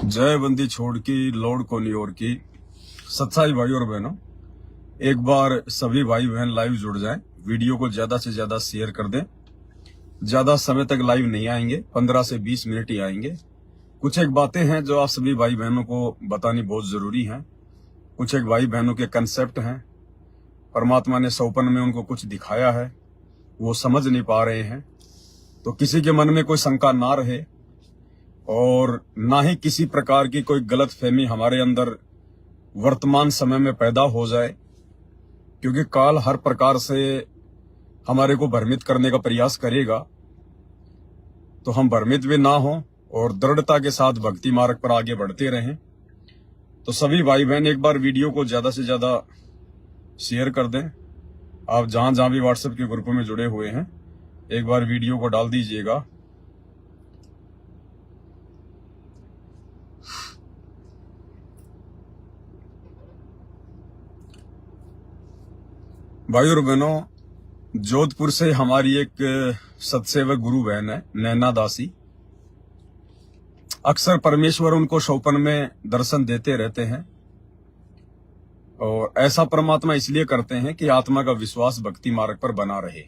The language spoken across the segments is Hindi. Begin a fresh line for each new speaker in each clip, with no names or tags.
जय बंदी छोड़ की लोड कोनी और की। सच्चाई भाई और बहनों, एक बार सभी भाई बहन लाइव जुड़ जाएं, वीडियो को ज्यादा से ज्यादा शेयर कर दें। ज्यादा समय तक लाइव नहीं आएंगे, 15 से 20 मिनट ही आएंगे। कुछ एक बातें हैं जो आप सभी भाई बहनों को बतानी बहुत जरूरी है। कुछ एक भाई बहनों के कंसेप्ट हैं, परमात्मा ने सौपन में उनको कुछ दिखाया है, वो समझ नहीं पा रहे हैं। तो किसी के मन में कोई शंका ना रहे और ना ही किसी प्रकार की कोई गलत फहमी हमारे अंदर वर्तमान समय में पैदा हो जाए, क्योंकि काल हर प्रकार से हमारे को भ्रमित करने का प्रयास करेगा। तो हम भ्रमित भी ना हो और दृढ़ता के साथ भक्ति मार्ग पर आगे बढ़ते रहें। तो सभी भाई बहन एक बार वीडियो को ज्यादा से ज्यादा शेयर कर दें। आप जहां जहां भी व्हाट्सएप के ग्रुप में जुड़े हुए हैं, एक बार वीडियो को डाल दीजिएगा। भाई और बहनों, जोधपुर से हमारी एक सत्सेवक गुरु बहन है नैना दासी। अक्सर परमेश्वर उनको शौपन में दर्शन देते रहते हैं और ऐसा परमात्मा इसलिए करते हैं कि आत्मा का विश्वास भक्ति मार्ग पर बना रहे।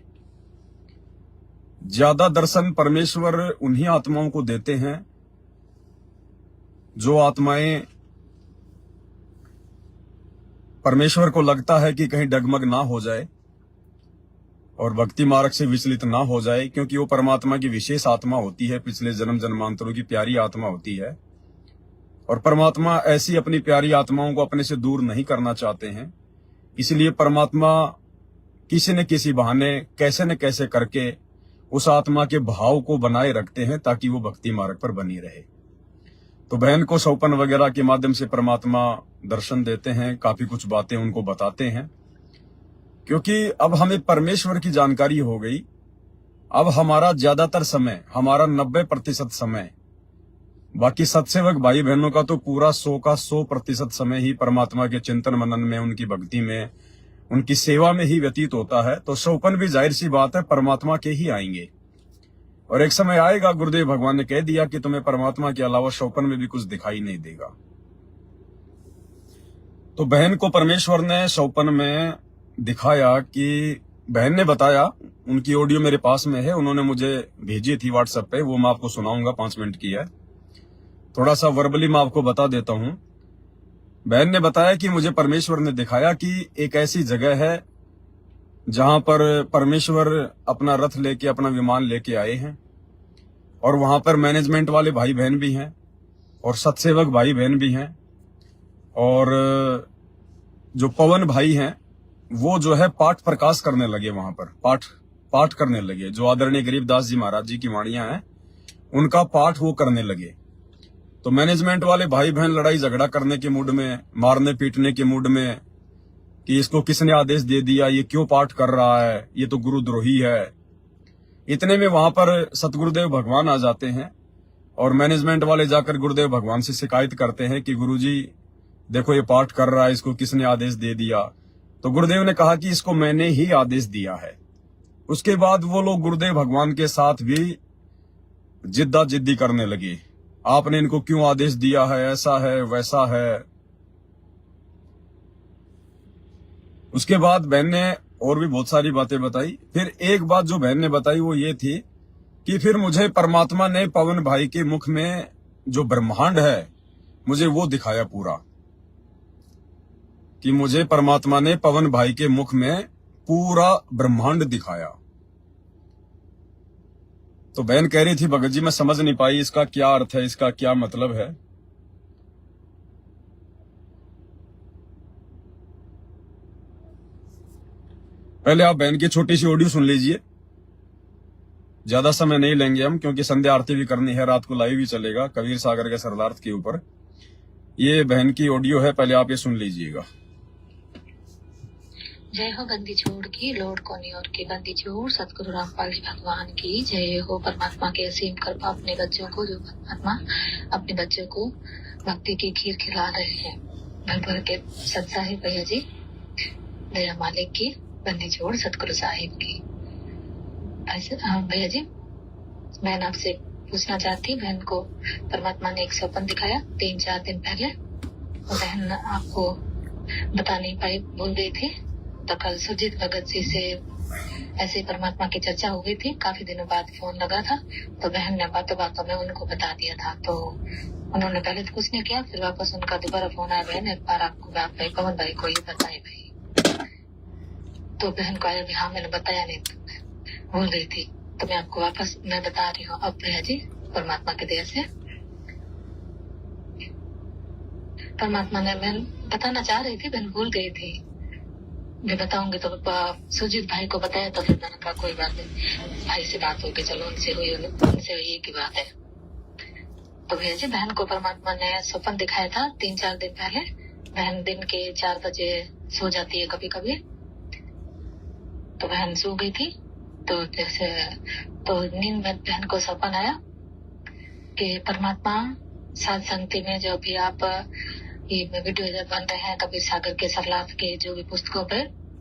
ज्यादा दर्शन परमेश्वर उन्हीं आत्माओं को देते हैं जो आत्माएं परमेश्वर को लगता है कि कहीं डगमग ना हो जाए और भक्ति मार्ग से विचलित ना हो जाए, क्योंकि वो परमात्मा की विशेष आत्मा होती है, पिछले जन्म जन्मांतरों की प्यारी आत्मा होती है। और परमात्मा ऐसी अपनी प्यारी आत्माओं को अपने से दूर नहीं करना चाहते हैं। इसलिए परमात्मा किसी न किसी बहाने, कैसे न कैसे करके उस आत्मा के भाव को बनाए रखते हैं ताकि वो भक्ति मार्ग पर बनी रहे। तो बहन को सौपन वगैरह के माध्यम से परमात्मा दर्शन देते हैं, काफी कुछ बातें उनको बताते हैं, क्योंकि अब हमें परमेश्वर की जानकारी हो गई। अब हमारा ज्यादातर समय, हमारा 90% समय, बाकी सत्सेवक भाई बहनों का तो पूरा 100 का 100% समय ही परमात्मा के चिंतन मनन में, उनकी भक्ति में, उनकी सेवा में ही व्यतीत होता है। तो सौपन भी जाहिर सी बात है परमात्मा के ही आएंगे और एक समय आएगा, गुरुदेव भगवान ने कह दिया कि तुम्हें परमात्मा के अलावा शौपन में भी कुछ दिखाई नहीं देगा। तो बहन को परमेश्वर ने शौपन में दिखाया कि बहन ने बताया, उनकी ऑडियो मेरे पास में है, उन्होंने मुझे भेजी थी व्हाट्सएप पे, वो मैं आपको सुनाऊंगा, 5 मिनट की है। थोड़ा सा वर्बली मैं आपको बता देता हूं। बहन ने बताया कि मुझे परमेश्वर ने दिखाया कि एक ऐसी जगह है जहां पर परमेश्वर अपना रथ लेके, अपना विमान लेके आए हैं और वहां पर मैनेजमेंट वाले भाई बहन भी हैं और सत्सेवक भाई बहन भी हैं और जो पवन भाई हैं वो जो है पाठ प्रकाश करने लगे, वहां पर पाठ करने लगे। जो आदरणीय गरीबदास जी महाराज जी की वाणियां हैं उनका पाठ वो करने लगे। तो मैनेजमेंट वाले भाई बहन लड़ाई झगड़ा करने के मूड में, मारने पीटने के मूड में कि इसको किसने आदेश दे दिया, ये क्यों पाठ कर रहा है, ये तो गुरुद्रोही है। इतने में वहां पर सतगुरुदेव भगवान आ जाते हैं और मैनेजमेंट वाले जाकर गुरुदेव भगवान से शिकायत करते हैं कि गुरुजी देखो ये पाठ कर रहा है, इसको किसने आदेश दे दिया। तो गुरुदेव ने कहा कि इसको मैंने ही आदेश दिया है। उसके बाद वो लोग गुरुदेव भगवान के साथ भी जिद्दी करने लगे, आपने इनको क्यों आदेश दिया है, ऐसा है वैसा है। उसके बाद बहन ने और भी बहुत सारी बातें बताई। फिर एक बात जो बहन ने बताई वो ये थी कि फिर मुझे परमात्मा ने पवन भाई के मुख में जो ब्रह्मांड है मुझे वो दिखाया पूरा, कि मुझे परमात्मा ने पवन भाई के मुख में पूरा ब्रह्मांड दिखाया। तो बहन कह रही थी भगत जी मैं समझ नहीं पाई इसका क्या अर्थ है, इसका क्या मतलब है। पहले आप बहन की छोटी सी ऑडियो सुन लीजिए, ज्यादा समय नहीं लेंगे हम, क्योंकि संध्या आरती भी करनी है, रात को लाइव भी चलेगा कबीर सागर के सरदार्थ के ऊपर। ये बहन की ऑडियो है, पहले आप ये सुन लीजिएगा।
जय हो बंदी छोड़ की लोड कोनी और की बंदी छोड़ सतगुरु रामपाल जी भगवान की जय हो। परमात्मा के असीम कृपा अपने बच्चों को, जो परमात्मा अपने बच्चों को भक्ति की खीर खिला रहे हैं, भर भर के सत्सा है भैया जी। दया मालिक की, बंदी छोड़ सतगुरु साहिब की। ऐसे भैया जी, मैं आपसे पूछना चाहती बहन को परमात्मा ने एक स्वप्न दिखाया 3-4 दिन पहले। बहन आपको बता नहीं पाई, भूल गई थी। तो कल सुरजीत भगत जी से ऐसे परमात्मा की चर्चा हो गई थी, काफी दिनों बाद फोन लगा था, तो बहन ने बातों बातों में उनको बता दिया था। तो उन्होंने पहले तो कुछ नहीं किया, फिर वापस उनका दोबारा फोन आया, बहन एक बार आपको बात भाई पवन भाई को ये बताए भाई। तो बहन को आया भी हाँ मैंने बताया नहीं, भूल गई थी, तो मैं आपको वापस मैं बता रही हूँ अब भैया जी परमात्मा की दया से। परमात्मा ने मैं बताना चाह रही थी, बहन भूल गई थी, मैं बताऊंगी तो सुजीत भाई को बताया, तो फिर मैंने कहा कोई बात नहीं, भाई से बात होगी, चलो उनसे हुई एक ही बात है। तो भैया जी बहन को परमात्मा ने स्वप्न दिखाया था 3-4 दिन पहले। बहन दिन के 4 बजे सो जाती है कभी कभी, तो बहन सो गई थी। तो जैसे तो नींद में बहन को स्वप्न आया कि परमात्मा सात संगति में जो भी आप ये वीडियो जब बन रहे हैं कबीर सागर के सरलाथ के जो भी पुस्तकों पे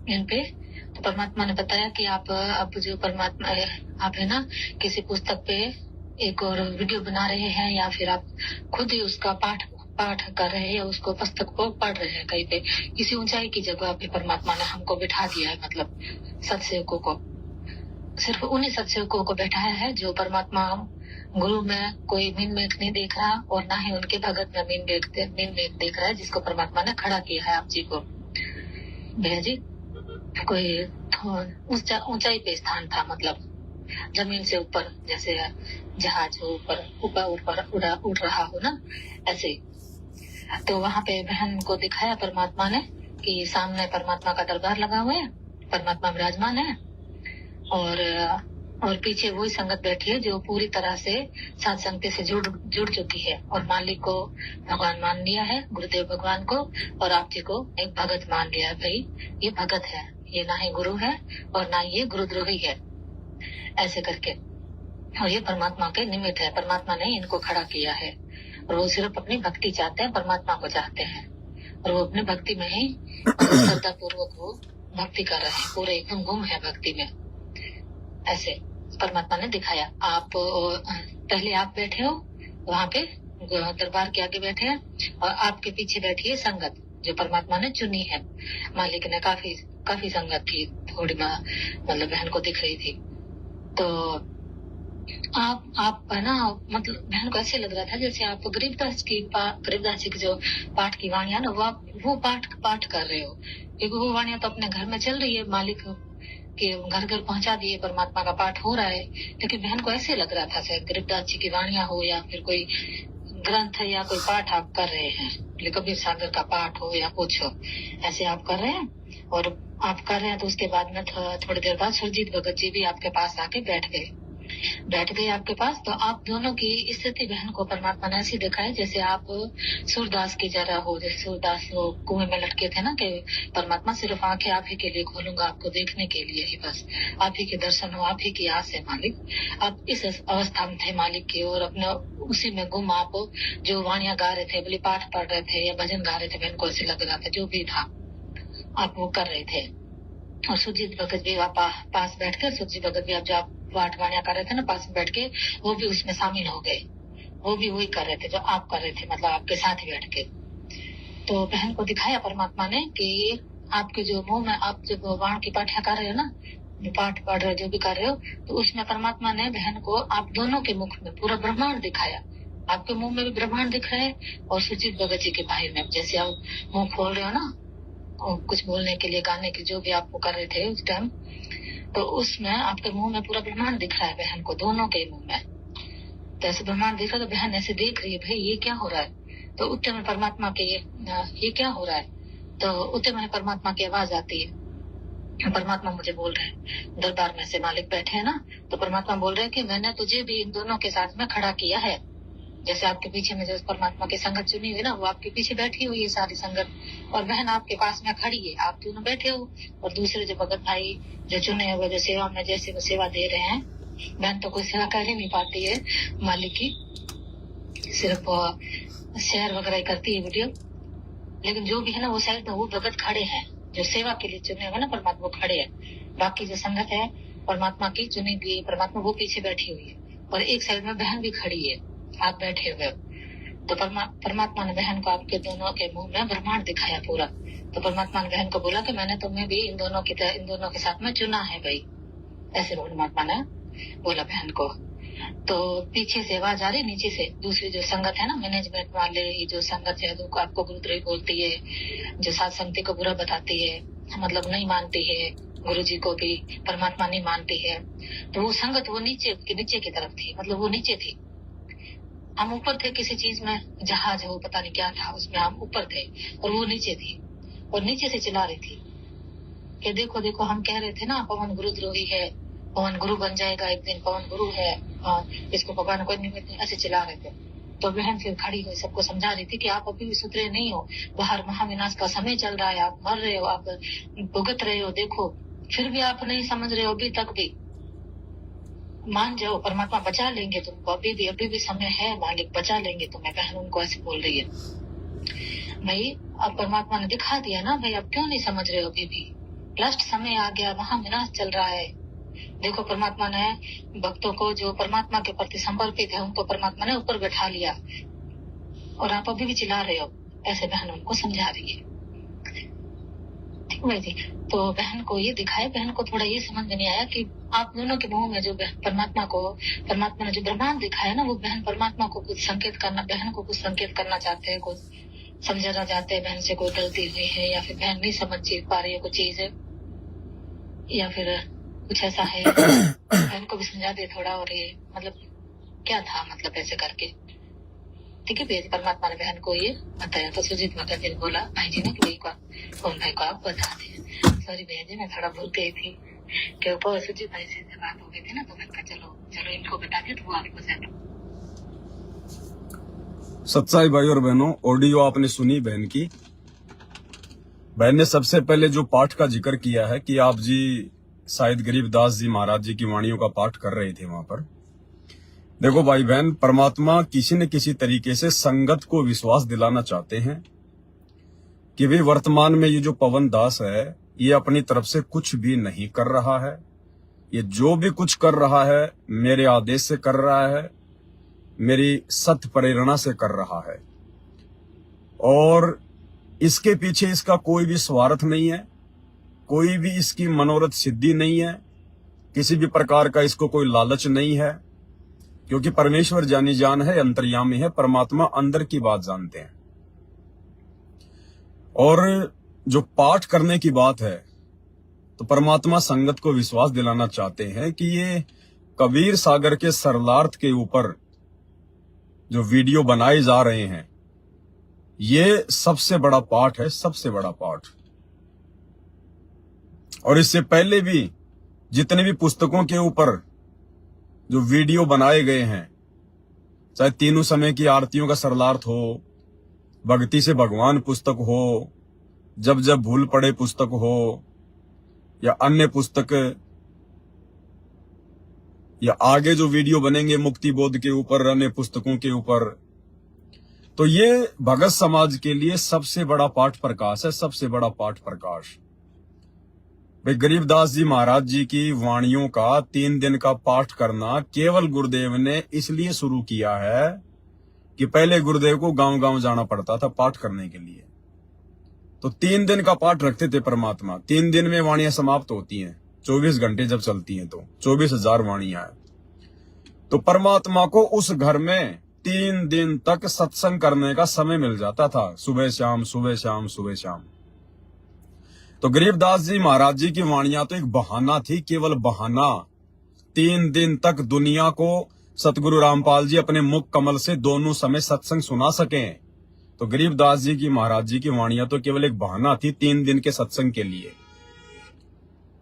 इन पे, तो परमात्मा ने बताया कि आप अब जो परमात्मा आप है ना किसी पुस्तक पे एक और वीडियो बना रहे हैं, या फिर आप खुद ही उसका पाठ कर रहे हैं, उसको पुस्तक को पढ़ रहे हैं कहीं पे किसी ऊंचाई की जगह पे परमात्मा ने हमको बिठा दिया है। मतलब सत्सेवकों को, सिर्फ उन्हीं सत्सेवकों को बैठाया है जो परमात्मा गुरु में कोई मीन मेघ नहीं देख रहा, और ना ही उनके भगत में मीन मेघ देख रहा है, जिसको परमात्मा ने खड़ा किया है आप जी को। भैया जी कोई ऊंचाई पे स्थान था, मतलब जमीन से ऊपर, जैसे जहाज ऊपर उड़ रहा हो ना, ऐसे। तो वहां पे बहन को दिखाया परमात्मा ने कि सामने परमात्मा का दरबार लगा हुआ है, परमात्मा विराजमान है, और पीछे वही संगत बैठी है जो पूरी तरह से सात संगति से जुड़ चुकी है, और मालिक को भगवान मान लिया है, गुरुदेव भगवान को, और आप जी को एक भगत मान लिया है। भाई ये भगत है, ये ना ही गुरु है और ना ये गुरुद्रोही है, ऐसे करके। और ये परमात्मा के निमित्त है, परमात्मा ने इनको खड़ा किया है, और वो सिर्फ अपनी भक्ति चाहते हैं, परमात्मा को चाहते हैं, और वो अपनी भक्ति में ही श्रद्धा पूर्वक वो भक्ति कर रहे हैं, पूरे एकदम गुम है भक्ति में। ऐसे परमात्मा ने दिखाया। आप पहले आप बैठे हो वहाँ पे दरबार के आगे बैठे हैं, और आपके पीछे बैठी है संगत जो परमात्मा ने चुनी है। मालिक ने काफी संगत थी, थोड़ी मतलब बहन को दिख रही थी। तो आप है ना, मतलब बहन को ऐसे लग रहा था जैसे आप गरीबदास जी की जो पाठ की वाणियां ना, वो पाठ कर रहे हो, क्योंकि वो वाणियां तो अपने घर में चल रही है, मालिक के घर घर पहुंचा दिए, परमात्मा का पाठ हो रहा है। लेकिन बहन को ऐसे लग रहा था शायद गरीबदास जी की वाणियां हो, या फिर कोई ग्रंथ या कोई पाठ आप कर रहे हैं, कबीर सागर का पाठ हो या कुछ हो, ऐसे आप कर रहे हैं। और आप कर रहे हैं तो उसके बाद में थोड़ी देर बाद सुरजीत भगत जी भी आपके पास आके बैठ गए आपके पास। तो आप दोनों की स्थिति बहन को परमात्मा ने ऐसी दिखाई जैसे आप सूरदास की जरा हो, जैसे सूरदास वो कुएं में लटके थे ना, कि परमात्मा सिर्फ आंखें आप ही के लिए खोलूंगा, आपको देखने के लिए ही, बस आप ही के दर्शन हो, आप ही की आस है मालिक। आप इस अवस्था में थे मालिक की, और अपने उसी में गुम आप जो वाणियां गा रहे थे, बोले पाठ पढ़ रहे थे या भजन गा रहे थे, बहन को ऐसे लग रहा था जो भी था आप वो कर रहे थे। और सुरजीत भगत भी आप पास बैठ कर, सुरजीत भगत भी आप जो आप पाठ वाणियां कर रहे थे ना, पास में बैठ के वो भी उसमें शामिल हो गए, वो भी वही कर रहे थे जो आप कर रहे थे, मतलब आपके साथ ही बैठ के। तो बहन को दिखाया परमात्मा ने कि आपके जो मुंह में आप जब वाण की पाठियां कर रहे हो ना, पाठ पढ़ रहे जो भी कर रहे हो, तो उसमें परमात्मा ने बहन को आप दोनों के मुख में पूरा ब्रह्मांड दिखाया। आपके मुंह में भी ब्रह्मांड दिख रहा है, और सुरजीत भगत जी के भाई में, जैसे आप मुंह खोल रहे हो ना कुछ बोलने के लिए, गाने के जो भी आपको कर रहे थे उस टाइम, तो उसमें आपके मुंह में पूरा ब्रह्मांड दिख रहा है बहन को, दोनों के मुंह में। तो ऐसे ब्रह्मांड दिख रहा है, तो बहन ऐसे देख रही है, भाई ये क्या हो रहा है। तो उतने में परमात्मा के ये क्या हो रहा है, तो उतने में परमात्मा की आवाज आती है। परमात्मा मुझे बोल रहे हैं, दरबार में से मालिक बैठे हैं ना, तो परमात्मा बोल रहे हैं कि मैंने तुझे भी इन दोनों के साथ में खड़ा किया है। जैसे आपके पीछे में जो परमात्मा की संगत चुनी हुई ना, वो आपके पीछे बैठी हुई है सारी संगत, और बहन आपके पास में खड़ी है, आप दोनों बैठे हो। और दूसरे जो भगत भाई जो चुने हुए जो सेवा में जैसे वो सेवा दे रहे हैं, बहन तो कोई सेवा कर ही नहीं पाती है मालिक की, सिर्फ शेयर वगैरह करती है वीडियो। लेकिन जो भी है ना वो साइड में वो भगत खड़े हैं जो सेवा के लिए चुने हुए ना परमात्मा, वो खड़े हैं। बाकी जो संगत है परमात्मा की चुनी हुई परमात्मा, वो पीछे बैठी हुई है, और एक साइड में बहन भी खड़ी है, आप बैठे हुए हो। तो परमात्मा ने बहन को आपके दोनों के मुंह में ब्रह्मांड दिखाया पूरा। तो परमात्मा ने बहन को बोला कि मैंने तुम्हें भी इन दोनों के साथ में चुना है भाई, ऐसे परमात्मा ने बोला बहन को। तो पीछे से आवाज आ रही, नीचे से दूसरी जो संगत है ना, मैनेजमेंट वाले, ये जो संगत है जो आपको गुरुद्रोही बोलती है, जो साथ संगति को बुरा बताती है, मतलब नहीं मानती है गुरु जी को भी, परमात्मा नहीं मानती है, तो वो संगत वो नीचे की तरफ थी, मतलब वो नीचे थी। हम ऊपर थे किसी चीज में, जहाज हो पता नहीं क्या था, उसमें हम ऊपर थे और वो नीचे थी, और नीचे से चिल्ला रही थी कि देखो देखो, हम कह रहे थे ना पवन गुरुद्रोही है, पवन गुरु बन जाएगा एक दिन, पवन गुरु है और इसको भगवान कोई नहीं, ऐसे चिल्ला रहे थे। तो बहन फिर खड़ी हुई सबको समझा रही थी कि आप अभी भी सुधरे नहीं हो, बाहर महाविनाश का समय चल रहा है, आप मर रहे हो, आप भुगत रहे हो, देखो फिर भी आप नहीं समझ रहे हो, अभी तक भी मान जाओ, परमात्मा बचा लेंगे तुमको, अभी भी समय है, मालिक बचा लेंगे तुम्हें। बहन उनको ऐसे बोल रही है। भाई अब परमात्मा ने दिखा दिया ना भाई, अब क्यों नहीं समझ रहे हो, अभी भी लास्ट समय आ गया, महाविनाश चल रहा है। देखो परमात्मा ने भक्तों को जो परमात्मा के प्रति समर्पित है उनको परमात्मा ने ऊपर बैठा लिया, और आप अभी भी चिल्ला रहे हो, ऐसे बहन उनको समझा रही है। ठीक है जी। तो बहन को ये दिखाया, बहन को थोड़ा ये समझ में नहीं आया कि आप दोनों के मुंह में जो परमात्मा ने जो ब्रह्मांड दिखाया ना, वो बहन परमात्मा को कुछ संकेत करना, बहन को कुछ संकेत करना चाहते हैं, कुछ समझाना चाहते हैं, बहन से कोई गलती हुई है, या फिर बहन नहीं समझ पा रही है कुछ चीज, या फिर कुछ ऐसा है, बहन को भी समझा दे थोड़ा, और ये मतलब क्या था, मतलब ऐसे करके। ठीक है भैया जी, परमात्मा ने बहन को ये बताया। तो सुजीत माता जी ने बोला भाई जी ने कि भाई को आप बता दें। सॉरी भैया जी, मैं थोड़ा भूल गई थी कि ऊपर सुजीत भाई से बात हो गई थी ना, तो मैंने कहा चलो इनको बता दिया, तो वो आगे को जाए।
सच्चाई भाई और बहनों, ऑडियो आपने सुनी बहन की। बहन ने सबसे पहले जो पाठ का जिक्र किया है कि आप जी शायद गरीबदास जी महाराज जी की वाणियों का पाठ कर रहे थे वहां पर। देखो भाई बहन, परमात्मा किसी न किसी तरीके से संगत को विश्वास दिलाना चाहते हैं कि भाई वर्तमान में ये जो पवन दास है, ये अपनी तरफ से कुछ भी नहीं कर रहा है, ये जो भी कुछ कर रहा है मेरे आदेश से कर रहा है, मेरी सत्य प्रेरणा से कर रहा है, और इसके पीछे इसका कोई भी स्वार्थ नहीं है, कोई भी इसकी मनोरथ सिद्धि नहीं है, किसी भी प्रकार का इसको कोई लालच नहीं है, क्योंकि परमेश्वर जानी जान है, अंतर्यामी है, परमात्मा अंदर की बात जानते हैं। और जो पाठ करने की बात है, तो परमात्मा संगत को विश्वास दिलाना चाहते हैं कि ये कबीर सागर के सरलार्थ के ऊपर जो वीडियो बनाए जा रहे हैं, ये सबसे बड़ा पाठ है, सबसे बड़ा पाठ। और इससे पहले भी जितने भी पुस्तकों के ऊपर जो वीडियो बनाए गए हैं, चाहे तीनों समय की आरतियों का सरलार्थ हो, भक्ति से भगवान पुस्तक हो, जब जब भूल पड़े पुस्तक हो, या अन्य पुस्तक, या आगे जो वीडियो बनेंगे मुक्ति बोध के ऊपर, अन्य पुस्तकों के ऊपर, तो ये भगत समाज के लिए सबसे बड़ा पाठ प्रकाश है, सबसे बड़ा पाठ प्रकाश। भाई गरीबदास जी महाराज जी की वाणियों का 3 दिन का पाठ करना केवल गुरुदेव ने इसलिए शुरू किया है कि पहले गुरुदेव को गांव-गांव जाना पड़ता था पाठ करने के लिए, तो 3 दिन का पाठ रखते थे परमात्मा। 3 दिन में वाणियां समाप्त होती हैं, 24 घंटे जब चलती हैं तो 24,000 वाणियां हैं। तो परमात्मा को उस घर में 3 दिन तक सत्संग करने का समय मिल जाता था, सुबह शाम सुबह शाम सुबह शाम। तो गरीबदास जी महाराज जी की वाणियां तो एक बहाना थी, केवल बहाना। 3 दिन तक दुनिया को सतगुरु रामपाल जी अपने मुख कमल से दोनों समय सत्संग सुना सकें, तो गरीबदास जी की महाराज जी की वाणियां तो केवल एक बहाना थी 3 दिन के सत्संग के लिए।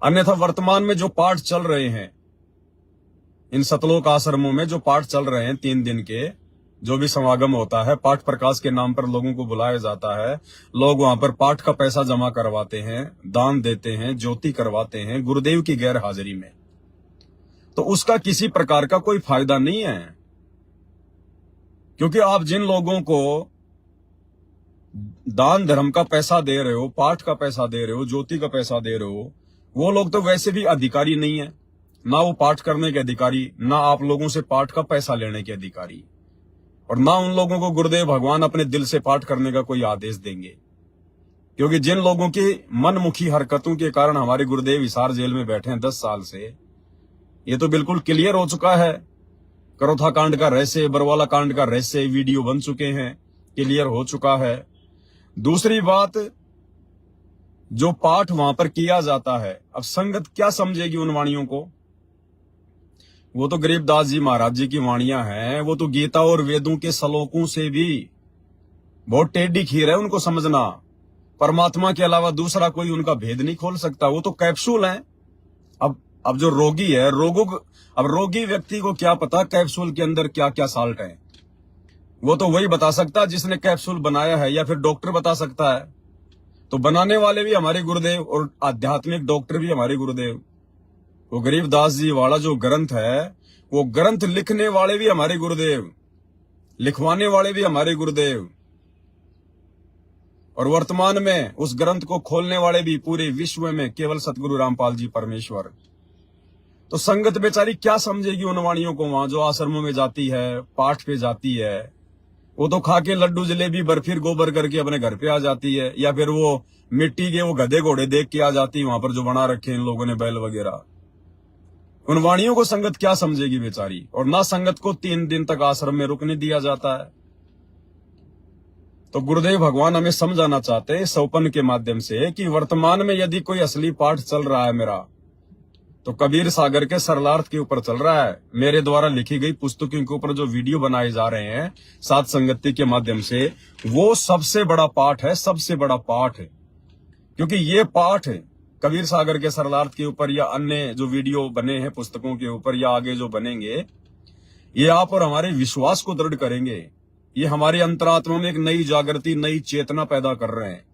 अन्यथा वर्तमान में जो पाठ चल रहे हैं, इन सतलोक आश्रमों में जो पाठ चल रहे हैं 3 दिन के, जो भी समागम होता है, पाठ प्रकाश के नाम पर लोगों को बुलाया जाता है, लोग वहां पर पाठ का पैसा जमा करवाते हैं, दान देते हैं, ज्योति करवाते हैं गुरुदेव की गैर हाजिरी में, तो उसका किसी प्रकार का कोई फायदा नहीं है। क्योंकि आप जिन लोगों को दान धर्म का पैसा दे रहे हो, पाठ का पैसा दे रहे हो, ज्योति का पैसा दे रहे हो, वो लोग तो वैसे भी अधिकारी नहीं है, ना वो पाठ करने के अधिकारी, ना आप लोगों से पाठ का पैसा लेने के अधिकारी, और ना उन लोगों को गुरुदेव भगवान अपने दिल से पाठ करने का कोई आदेश देंगे। क्योंकि जिन लोगों की मनमुखी हरकतों के कारण हमारे गुरुदेव हिसार जेल में बैठे हैं 10 साल से, ये तो बिल्कुल क्लियर हो चुका है। करोथा कांड का रहस्य, बरवाला कांड का रहस्य वीडियो बन चुके हैं, क्लियर हो चुका है। दूसरी बात, जो पाठ वहां पर किया जाता है, अब संगत क्या समझेगी उन वाणियों को? वो तो गरीबदास जी महाराज जी की वाणियां हैं, वो तो गीता और वेदों के श्लोकों से भी बहुत टेढ़ी खीर है उनको समझना। परमात्मा के अलावा दूसरा कोई उनका भेद नहीं खोल सकता, वो तो कैप्सूल हैं। अब जो रोगी है, अब रोगी व्यक्ति को क्या पता कैप्सूल के अंदर क्या क्या साल्ट है? वो तो वही बता सकता है जिसने कैप्सूल बनाया है, या फिर डॉक्टर बता सकता है। तो बनाने वाले भी हमारे गुरुदेव और आध्यात्मिक डॉक्टर भी हमारे गुरुदेव। वो गरीबदास जी वाला जो ग्रंथ है, वो ग्रंथ लिखने वाले भी हमारे गुरुदेव, लिखवाने वाले भी हमारे गुरुदेव, और वर्तमान में उस ग्रंथ को खोलने वाले भी पूरे विश्व में केवल सतगुरु रामपाल जी परमेश्वर। तो संगत बेचारी क्या समझेगी उन वाणियों को? वहां जो आश्रमों में जाती है, पाठ पे जाती है, वो तो खा के लड्डू जलेबी बर्फी गोबर करके अपने घर पे आ जाती है, या फिर वो मिट्टी के वो गधे घोड़े देख के आ जाती है वहां पर जो बना रखे इन लोगों ने, बैल वगैरह। उन वाणियों को संगत क्या समझेगी बेचारी? और ना संगत को 3 दिन तक आश्रम में रुकने दिया जाता है। तो गुरुदेव भगवान हमें समझाना चाहते हैं सौपन के माध्यम से कि वर्तमान में यदि कोई असली पाठ चल रहा है मेरा, तो कबीर सागर के सरलार्थ के ऊपर चल रहा है। मेरे द्वारा लिखी गई पुस्तकों के ऊपर जो वीडियो बनाए जा रहे हैं साथ संगति के माध्यम से, वो सबसे बड़ा पाठ है, सबसे बड़ा पाठ है। क्योंकि ये पाठ कबीर सागर के सरलार्थ के ऊपर या अन्य जो वीडियो बने हैं पुस्तकों के ऊपर या आगे जो बनेंगे, ये आप और हमारे विश्वास को दृढ़ करेंगे। ये हमारे अंतरात्मा में एक नई जागृति, नई चेतना पैदा कर रहे हैं।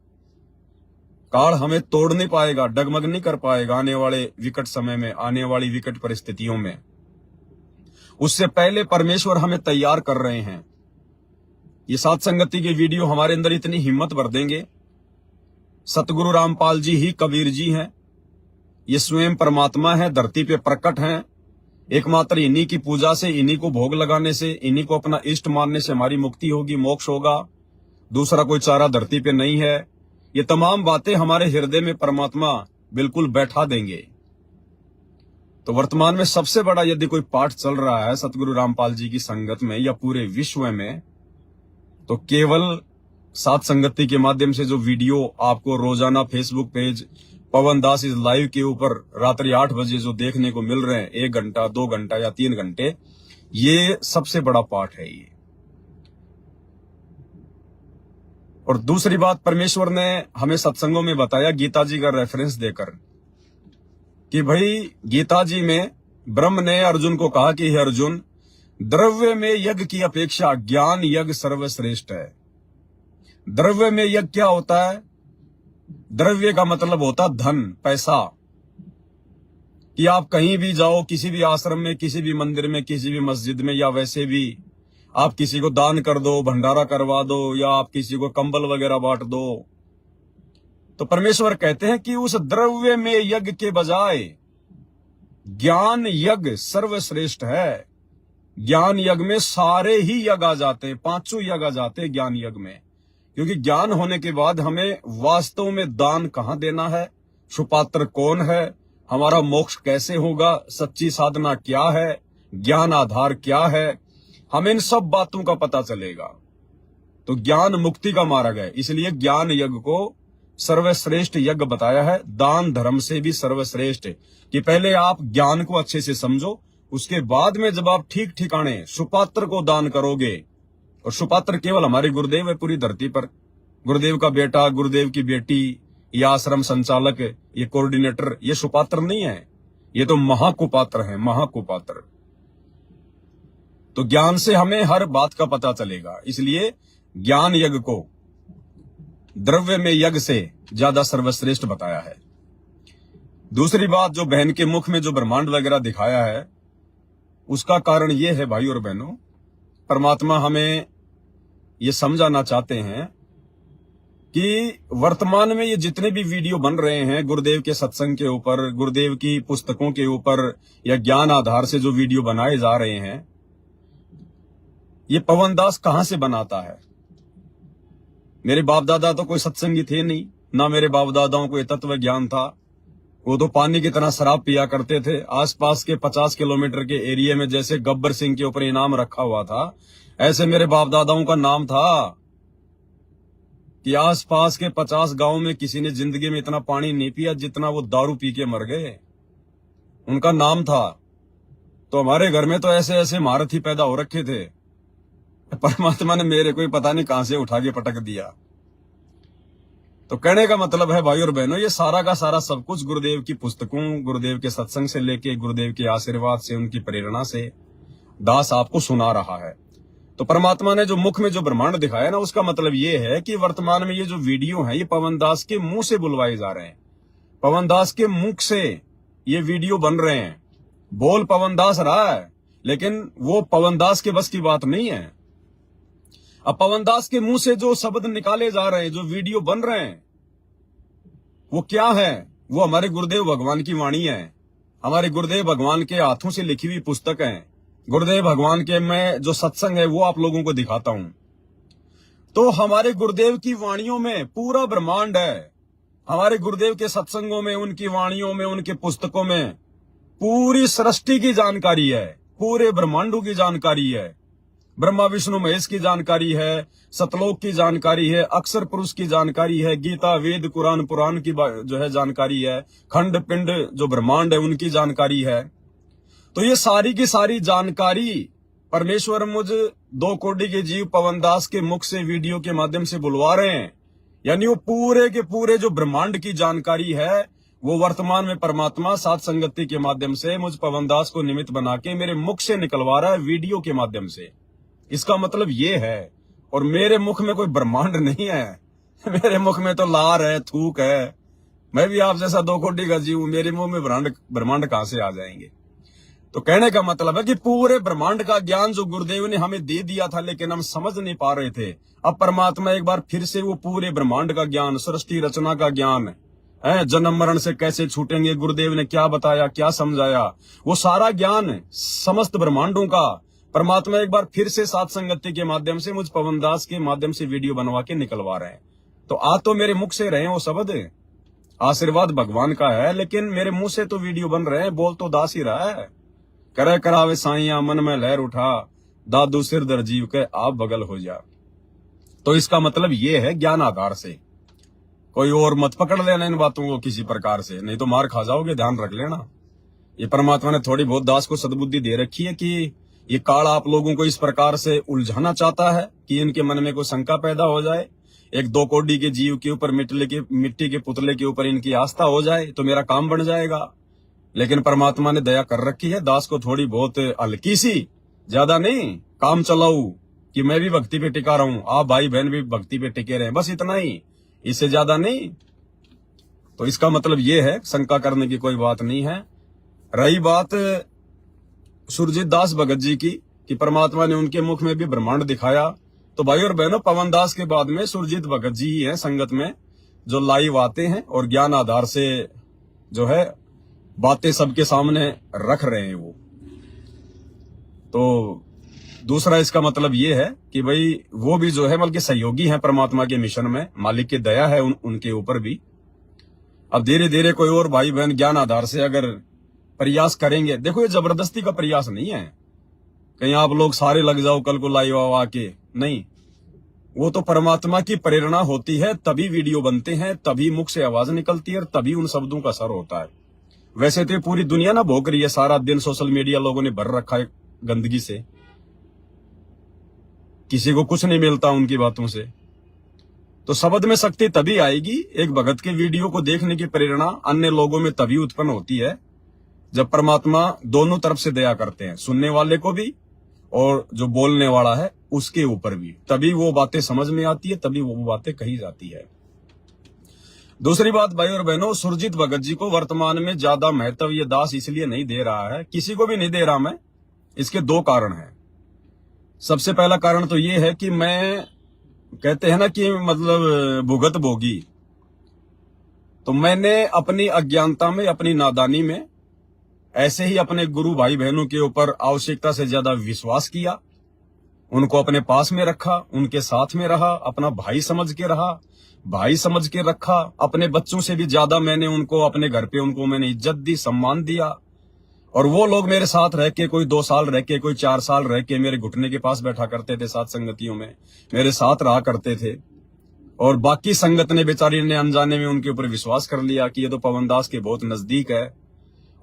काल हमें तोड़ नहीं पाएगा, डगमग नहीं कर पाएगा आने वाले विकट समय में, आने वाली विकट परिस्थितियों में। उससे पहले परमेश्वर हमें तैयार कर रहे हैं। ये साथ संगति के वीडियो हमारे अंदर इतनी हिम्मत भर देंगे। सतगुरु रामपाल जी ही कबीर जी हैं। ये स्वयं परमात्मा है, धरती पे प्रकट हैं। एकमात्र इन्हीं की पूजा से, इन्हीं को भोग लगाने से, इन्हीं को अपना इष्ट मानने से हमारी मुक्ति होगी, मोक्ष होगा। दूसरा कोई चारा धरती पे नहीं है। ये तमाम बातें हमारे हृदय में परमात्मा बिल्कुल बैठा देंगे। तो वर्तमान में सबसे बड़ा यदि कोई पाठ चल रहा है सतगुरु रामपाल जी की संगत में या पूरे विश्व में, तो केवल साथ संगति के माध्यम से जो वीडियो आपको रोजाना Facebook page Pawan Das is live के ऊपर रात्रि 8 बजे जो देखने को मिल रहे हैं, 1 घंटा 2 घंटा या 3 घंटे, ये सबसे बड़ा पाठ है ये। और दूसरी बात, परमेश्वर ने हमें सत्संगों में बताया गीता जी का रेफरेंस देकर कि भाई गीता जी में ब्रह्म ने अर्जुन को कहा कि हे अर्जुन, द्रव्य में यज्ञ की अपेक्षा ज्ञान यज्ञ सर्वश्रेष्ठ है। द्रव्य में यज्ञ क्या होता है? द्रव्य का मतलब होता धन, पैसा। कि आप कहीं भी जाओ, किसी भी आश्रम में, किसी भी मंदिर में, किसी भी मस्जिद में, या वैसे भी आप किसी को दान कर दो, भंडारा करवा दो, या आप किसी को कंबल वगैरह बांट दो, तो परमेश्वर कहते हैं कि उस द्रव्य में यज्ञ के बजाय ज्ञान यज्ञ सर्वश्रेष्ठ है। ज्ञान यज्ञ में सारे ही यज्ञ आ जाते हैं, 5 यज्ञ आ जाते हैं ज्ञान यज्ञ में। क्योंकि ज्ञान होने के बाद हमें वास्तव में दान कहां देना है, सुपात्र कौन है, हमारा मोक्ष कैसे होगा, सच्ची साधना क्या है, ज्ञान आधार क्या है, हमें इन सब बातों का पता चलेगा। तो ज्ञान मुक्ति का मार्ग है, इसलिए ज्ञान यज्ञ को सर्वश्रेष्ठ यज्ञ बताया है। दान धर्म से भी सर्वश्रेष्ठ है कि पहले आप ज्ञान को अच्छे से समझो, उसके बाद में जब आप ठीक ठिकाने सुपात्र को दान करोगे, और सुपात्र केवल हमारे गुरुदेव है पूरी धरती पर। गुरुदेव का बेटा, गुरुदेव की बेटी, या आश्रम संचालक, ये कोऑर्डिनेटर, ये सुपात्र नहीं है, ये तो महाकुपात्र है, महाकुपात्र। तो ज्ञान से हमें हर बात का पता चलेगा, इसलिए ज्ञान यज्ञ को द्रव्य में यज्ञ से ज्यादा सर्वश्रेष्ठ बताया है। दूसरी बात, जो बहन के मुख में जो ब्रह्मांड वगैरह दिखाया है, उसका कारण यह है भाई और बहनों, परमात्मा हमें ये समझाना चाहते हैं कि वर्तमान में ये जितने भी वीडियो बन रहे हैं गुरुदेव के सत्संग के ऊपर, गुरुदेव की पुस्तकों के ऊपर या ज्ञान आधार से जो वीडियो बनाए जा रहे हैं, ये पवन दास कहां से बनाता है? मेरे बाप दादा तो कोई सत्संगी थे नहीं, ना मेरे बाप दादाओं को ये तत्व ज्ञान था। वो तो पानी की तरह शराब पिया करते थे। आसपास के 50 किलोमीटर के एरिया में जैसे गब्बर सिंह के ऊपर इनाम रखा हुआ था, ऐसे मेरे बाप दादाओं का नाम था कि आसपास के 50 गांव में किसी ने जिंदगी में इतना पानी नहीं पिया जितना वो दारू पी के मर गए। उनका नाम था। तो हमारे घर में तो ऐसे ऐसे महारथी पैदा हो रखे थे, परमात्मा ने मेरे को ही पता नहीं कहां से उठा के पटक दिया। तो कहने का मतलब है भाई और बहनों, ये सारा का सारा सब कुछ गुरुदेव की पुस्तकों, गुरुदेव के सत्संग से लेके, गुरुदेव के आशीर्वाद से, उनकी प्रेरणा से दास आपको सुना रहा है। तो परमात्मा ने जो मुख में जो ब्रह्मांड दिखाया ना, उसका मतलब ये है कि वर्तमान में ये जो वीडियो है, ये पवन दास के मुंह से बुलवाए जा रहे हैं। पवन दास के मुख से ये वीडियो बन रहे हैं। बोल पवन दास रहा है, लेकिन वो पवन दास के बस की बात नहीं है। अब पवन दास के मुंह से जो शब्द निकाले जा रहे हैं, जो वीडियो बन रहे हैं, वो क्या है? वो हमारे गुरुदेव भगवान की वाणी है, हमारे गुरुदेव भगवान के हाथों से लिखी हुई पुस्तक है। गुरुदेव भगवान के मैं जो सत्संग है वो आप लोगों को दिखाता हूं। तो हमारे गुरुदेव की वाणियों में पूरा ब्रह्मांड है। हमारे गुरुदेव के सत्संगों में, उनकी वाणियों में, उनके पुस्तकों में पूरी सृष्टि की जानकारी है, पूरे ब्रह्मांडों की जानकारी है। ब्रह्मा विष्णु महेश की जानकारी है, सतलोक की जानकारी है, अक्षर पुरुष की जानकारी है, गीता वेद कुरान पुराण की जो है जानकारी है, खंड पिंड जो ब्रह्मांड है उनकी जानकारी है। तो ये सारी की सारी जानकारी परमेश्वर मुझ 2 कोटि के जीव पवन दास के मुख से वीडियो के माध्यम से बुलवा रहे हैं। यानी वो पूरे के पूरे जो ब्रह्मांड की जानकारी है, वो वर्तमान में परमात्मा सात संगति के माध्यम से मुझ पवन दास को निमित्त बना के मेरे मुख से निकलवा रहा है, वीडियो के माध्यम से। इसका मतलब ये है, और मेरे मुख में कोई ब्रह्मांड नहीं है, मेरे मुख में तो लार है, थूक है। मैं भी आप जैसा 2 कोटि का जीव हूं, मेरे मुंह में ब्रह्मांड कहां से आ जाएंगे? तो कहने का मतलब है कि पूरे ब्रह्मांड का ज्ञान जो गुरुदेव ने हमें दे दिया था, लेकिन हम समझ नहीं पा रहे थे। अब परमात्मा एक बार फिर से वो पूरे ब्रह्मांड का ज्ञान, सृष्टि रचना का ज्ञान है, जन्म मरण से कैसे छूटेंगे, गुरुदेव ने क्या बताया, क्या समझाया, वो सारा ज्ञान समस्त ब्रह्मांडों का परमात्मा एक बार फिर से सात संगति के माध्यम से मुझ पवन दास के माध्यम से वीडियो बनवा के निकलवा रहे हैं। तो आज तो मेरे मुख से रहे वो शब्द, आशीर्वाद भगवान का है, लेकिन मेरे मुंह से तो वीडियो बन रहे हैं। बोल तो दास ही रहा है। करे करावे साइया मन में लहर उठा, दादू सिर दर जीव के आप बगल हो जा। तो इसका मतलब ये है ज्ञान आधार से। कोई और मत पकड़ लेना इन बातों को किसी प्रकार से, नहीं तो मार खा जाओगे, ध्यान रख लेना। ये परमात्मा ने थोड़ी बहुत दास को सद्बुद्धि दे रखी है कि ये काल आप लोगों को इस प्रकार से उलझाना चाहता है कि इनके मन में कोई शंका पैदा हो जाए, एक 2 कोटि के जीव के ऊपर मिट्टी के पुतले के ऊपर इनकी आस्था हो जाए तो मेरा काम बन जाएगा। लेकिन परमात्मा ने दया कर रखी है, दास को थोड़ी बहुत हल्की सी, ज्यादा नहीं, काम चलाऊ कि मैं भी भक्ति पे टिका रहा हूं, आप भाई बहन भी भक्ति पे टिके रहे, बस इतना ही, इससे ज्यादा नहीं। तो इसका मतलब ये है, शंका करने की कोई बात नहीं है। रही बात सुरजीत दास भगत जी की कि परमात्मा ने उनके मुख में भी ब्रह्मांड दिखाया, तो भाई और बहनों, पवन दास के बाद में सुरजीत भगत जी ही है संगत में जो लाइव आते हैं और ज्ञान आधार से जो है बातें सबके सामने रख रहे हैं वो। तो दूसरा इसका मतलब ये है कि भाई वो भी जो है बल्कि सहयोगी हैं परमात्मा के मिशन में, मालिक की दया है उनके ऊपर भी। अब धीरे धीरे कोई और भाई बहन ज्ञान आधार से अगर प्रयास करेंगे, देखो ये जबरदस्ती का प्रयास नहीं है, कहीं आप लोग सारे लग जाओ कल को लाइव आके, नहीं। वो तो परमात्मा की प्रेरणा होती है, तभी वीडियो बनते हैं, तभी मुख से आवाज निकलती है और तभी उन शब्दों का असर होता है। वैसे तो पूरी दुनिया ना भोग रही है, सारा दिन सोशल मीडिया लोगों ने भर रखा है गंदगी से, किसी को कुछ नहीं मिलता उनकी बातों से। तो शब्द में शक्ति तभी आएगी, एक भगत के वीडियो को देखने की प्रेरणा अन्य लोगों में तभी उत्पन्न होती है जब परमात्मा दोनों तरफ से दया करते हैं, सुनने वाले को भी और जो बोलने वाला है उसके ऊपर भी, तभी वो बातें समझ में आती है, तभी वो बातें कही जाती है। दूसरी बात भाई और बहनों, सुरजीत भगत जी को वर्तमान में ज्यादा महत्व ये दास इसलिए नहीं दे रहा है, किसी को भी नहीं दे रहा मैं। इसके 2 कारण हैं। सबसे पहला कारण तो ये है कि मैं कहते हैं ना कि मतलब भुगत भोगी। तो मैंने अपनी अज्ञानता में, अपनी नादानी में ऐसे ही अपने गुरु भाई बहनों के ऊपर आवश्यकता से ज्यादा विश्वास किया, उनको अपने पास में रखा, उनके साथ में रहा, अपना भाई समझ के रहा, भाई समझ के रखा। अपने बच्चों से भी ज्यादा मैंने उनको अपने घर पे उनको मैंने इज्जत दी, सम्मान दिया। और वो लोग मेरे साथ रह के, कोई 2 साल रह के, कोई 4 साल रह के मेरे घुटने के पास बैठा करते थे, साथ संगतियों में मेरे साथ रहा करते थे। और बाकी संगत ने, बेचारी ने अनजाने में उनके ऊपर विश्वास कर लिया कि ये तो पवन दास के बहुत नजदीक है।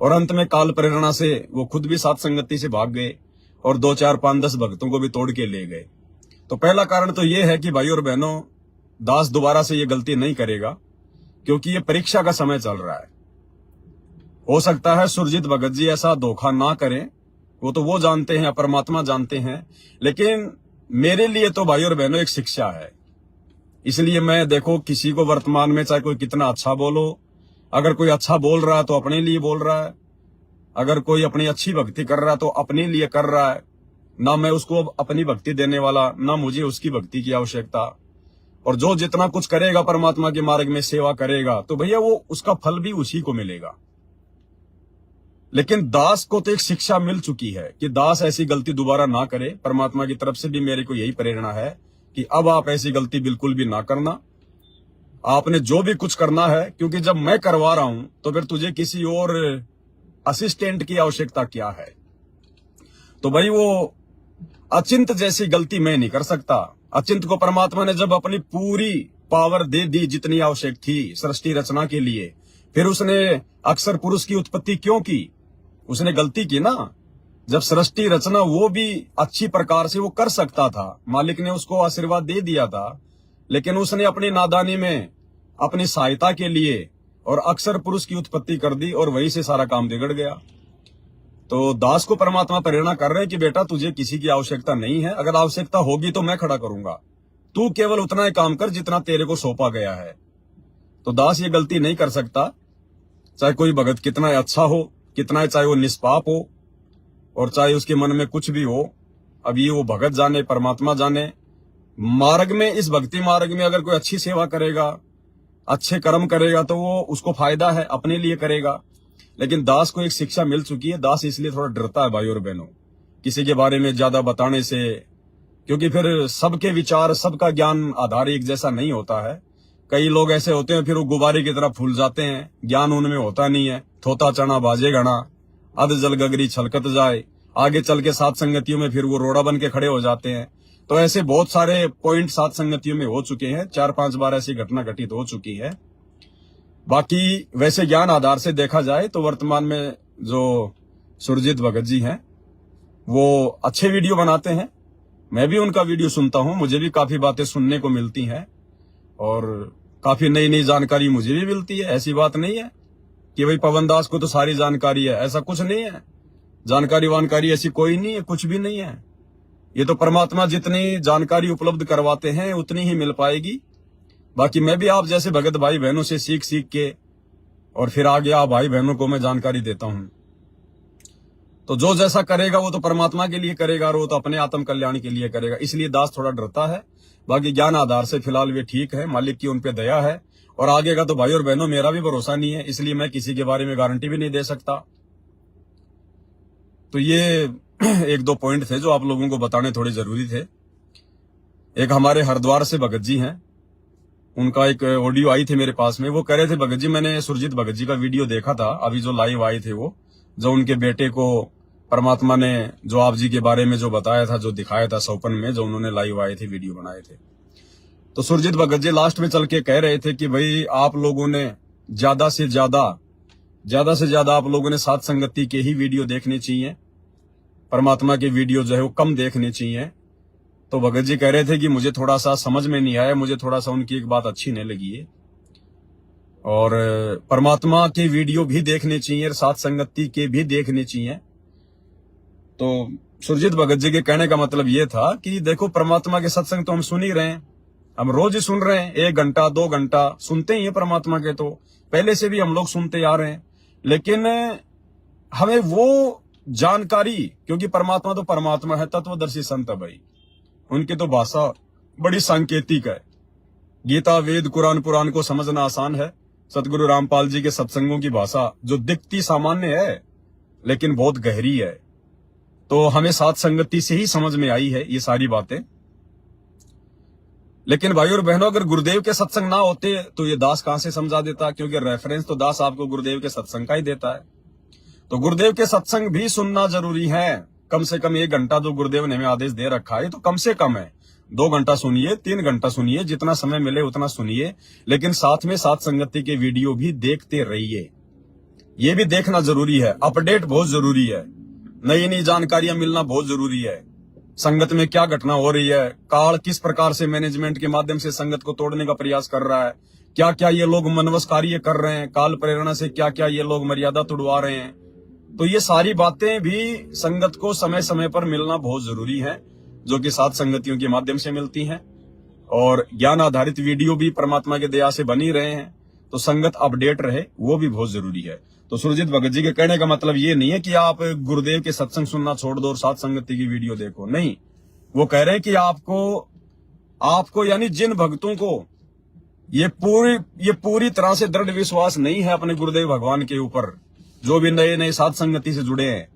और अंत में काल प्रेरणा से वो खुद भी साथ संगति से भाग गए और 2, 4, 5, 10 भक्तों को भी तोड़ के ले गए। तो पहला कारण तो ये है कि भाई और बहनों, दास दोबारा से ये गलती नहीं करेगा, क्योंकि ये परीक्षा का समय चल रहा है। हो सकता है सुरजीत भगत जी ऐसा धोखा ना करें, वो तो वो जानते हैं, परमात्मा जानते हैं। लेकिन मेरे लिए तो भाई और बहनों एक शिक्षा है। इसलिए मैं, देखो, किसी को वर्तमान में चाहे कोई कितना अच्छा बोलो, अगर कोई अच्छा बोल रहा है तो अपने लिए बोल रहा है, अगर कोई अपनी अच्छी भक्ति कर रहा है तो अपने लिए कर रहा है। ना मैं उसको अपनी भक्ति देने वाला, ना मुझे उसकी भक्ति की आवश्यकता। और जो जितना कुछ करेगा परमात्मा के मार्ग में सेवा करेगा, तो भैया वो उसका फल भी उसी को मिलेगा। लेकिन दास को तो एक शिक्षा मिल चुकी है कि दास ऐसी गलती दोबारा ना करे। परमात्मा की तरफ से भी मेरे को यही प्रेरणा है कि अब आप ऐसी गलती बिल्कुल भी ना करना। आपने जो भी कुछ करना है, क्योंकि जब मैं करवा रहा हूं तो फिर तुझे किसी और असिस्टेंट की आवश्यकता क्या है। तो भाई वो अचिंत जैसी गलती मैं नहीं कर सकता। अचिंत को परमात्मा ने जब अपनी पूरी पावर दे दी जितनी आवश्यक थी सृष्टि रचना के लिए, फिर उसने अक्षर पुरुष की उत्पत्ति क्यों की? उसने गलती की ना। जब सृष्टि रचना वो भी अच्छी प्रकार से वो कर सकता था, मालिक ने उसको आशीर्वाद दे दिया था, लेकिन उसने अपनी नादानी में अपनी सहायता के लिए और अक्षर पुरुष की उत्पत्ति कर दी और वहीं से सारा काम बिगड़ गया। तो दास को परमात्मा प्रेरणा कर रहे हैं कि बेटा तुझे किसी की आवश्यकता नहीं है, अगर आवश्यकता होगी तो मैं खड़ा करूंगा, तू केवल उतना ही काम कर जितना तेरे को सौंपा गया है। तो दास ये गलती नहीं कर सकता, चाहे कोई भगत कितना अच्छा हो, कितना चाहे वो निष्पाप हो, और चाहे उसके मन में कुछ भी हो। अब ये वो भगत जाने, परमात्मा जाने। मार्ग में, इस भक्ति मार्ग में अगर कोई अच्छी सेवा करेगा, अच्छे कर्म करेगा, तो वो उसको फायदा है, अपने लिए करेगा। लेकिन दास को एक शिक्षा मिल चुकी है। दास इसलिए थोड़ा डरता है भाई और बहनों, किसी के बारे में ज्यादा बताने से, क्योंकि फिर सबके विचार, सबका ज्ञान आधार एक जैसा नहीं होता है। कई लोग ऐसे होते हैं फिर वो गुब्बारे की तरह फूल जाते हैं, ज्ञान उनमें होता नहीं है। थोता चना बाजे घना, अध जल गगरी छलकत जाए, आगे चल के सात संगतियों में फिर वो रोड़ा बन के खड़े हो जाते हैं। तो ऐसे बहुत सारे पॉइंट सात संगतियों में हो चुके हैं, 4-5 बार ऐसी घटना घटित हो चुकी है। बाकी वैसे ज्ञान आधार से देखा जाए तो वर्तमान में जो सुरजीत भगत जी हैं वो अच्छे वीडियो बनाते हैं। मैं भी उनका वीडियो सुनता हूं, मुझे भी काफी बातें सुनने को मिलती हैं और काफी नई नई जानकारी मुझे भी मिलती है। ऐसी बात नहीं है कि भाई पवन दास को तो सारी जानकारी है, ऐसा कुछ नहीं है। जानकारी वानकारी ऐसी कोई नहीं है, कुछ भी नहीं है। ये तो परमात्मा जितनी जानकारी उपलब्ध करवाते हैं उतनी ही मिल पाएगी। बाकी मैं भी आप जैसे भगत भाई बहनों से सीख सीख के और फिर आगे आप भाई बहनों को मैं जानकारी देता हूं। तो जो जैसा करेगा वो तो परमात्मा के लिए करेगा और वो तो अपने आत्म कल्याण के लिए करेगा। इसलिए दास थोड़ा डरता है। बाकी ज्ञान आधार से फिलहाल वे ठीक है, मालिक की उन पे दया है। और आगे का तो भाई और बहनों मेरा भी भरोसा नहीं है, इसलिए मैं किसी के बारे में गारंटी भी नहीं दे सकता। तो ये 1-2 पॉइंट थे जो आप लोगों को बताने थोड़े जरूरी थे। एक हमारे हरिद्वार से भगत जी हैं, उनका एक ऑडियो आई थी मेरे पास में। वो कह रहे थे, भगत जी मैंने सुरजीत भगत जी का वीडियो देखा था, अभी जो लाइव आए थे वो, जो उनके बेटे को परमात्मा ने जो आप जी के बारे में जो बताया था, जो दिखाया था सौपन में, जो उन्होंने लाइव आए थे, वीडियो बनाए थे। तो सुरजीत भगत जी लास्ट में चल के कह रहे थे कि भाई आप लोगों ने ज्यादा से ज्यादा आप लोगों ने साथ संगति के ही वीडियो देखने चाहिए, परमात्मा के वीडियो जो है वो कम देखने चाहिए। तो भगत जी कह रहे थे कि मुझे थोड़ा सा समझ में नहीं आया, मुझे थोड़ा सा उनकी एक बात अच्छी नहीं लगी है, और परमात्मा के वीडियो भी देखने चाहिए, साथ संगति के भी देखने चाहिए। तो सुरजीत भगत जी के कहने का मतलब ये था कि देखो, परमात्मा के सत्संग तो हम सुन ही रहे हैं, हम रोज ही सुन रहे हैं, 1 घंटा 2 घंटा सुनते ही है परमात्मा के, तो पहले से भी हम लोग सुनते आ रहे हैं। लेकिन हमें वो जानकारी, क्योंकि परमात्मा तो परमात्मा है, तत्वदर्शी संत है भाई, उनकी तो भाषा बड़ी सांकेतिक है। गीता, वेद, कुरान, पुराण को समझना आसान है। सतगुरु रामपाल जी के सत्संगों की भाषा जो दिखती सामान्य है लेकिन बहुत गहरी है, तो हमें साथ संगति से ही समझ में आई है ये सारी बातें। लेकिन भाई और बहनों, अगर गुरुदेव के सत्संग ना होते तो ये दास कहां से समझा देता, क्योंकि रेफरेंस तो दास आपको गुरुदेव के सत्संग का ही देता है। तो गुरुदेव के सत्संग भी सुनना जरूरी है। कम से कम 1 घंटा जो गुरुदेव ने हमें आदेश दे रखा है तो कम से कम है। 2 घंटा सुनिए, 3 घंटा सुनिए, जितना समय मिले उतना सुनिए, लेकिन साथ में साथ संगति के वीडियो भी देखते रहिए। ये भी देखना जरूरी है। अपडेट बहुत जरूरी है। नई नई जानकारियां मिलना बहुत जरूरी है। संगत में क्या घटना हो रही है, काल किस प्रकार से मैनेजमेंट के माध्यम से संगत को तोड़ने का प्रयास कर रहा है, क्या क्या ये लोग मनवस कार्य कर रहे हैं, काल प्रेरणा से क्या क्या ये लोग मर्यादा तोड़वा रहे हैं। तो ये सारी बातें भी संगत को समय समय पर मिलना बहुत जरूरी है, जो कि सात संगतियों के माध्यम से मिलती हैं। और ज्ञान आधारित वीडियो भी परमात्मा के दया से बनी रहे हैं, तो संगत अपडेट रहे वो भी बहुत जरूरी है। तो सुरजीत भगत जी के कहने का मतलब ये नहीं है कि आप गुरुदेव के सत्संग सुनना छोड़ दो और सात संगति की वीडियो देखो, नहीं। वो कह रहे हैं कि आपको यानी जिन भक्तों को ये पूरी तरह से दृढ़ विश्वास नहीं है अपने गुरुदेव भगवान के ऊपर, जो भी नए नए सात संगति से जुड़े हैं,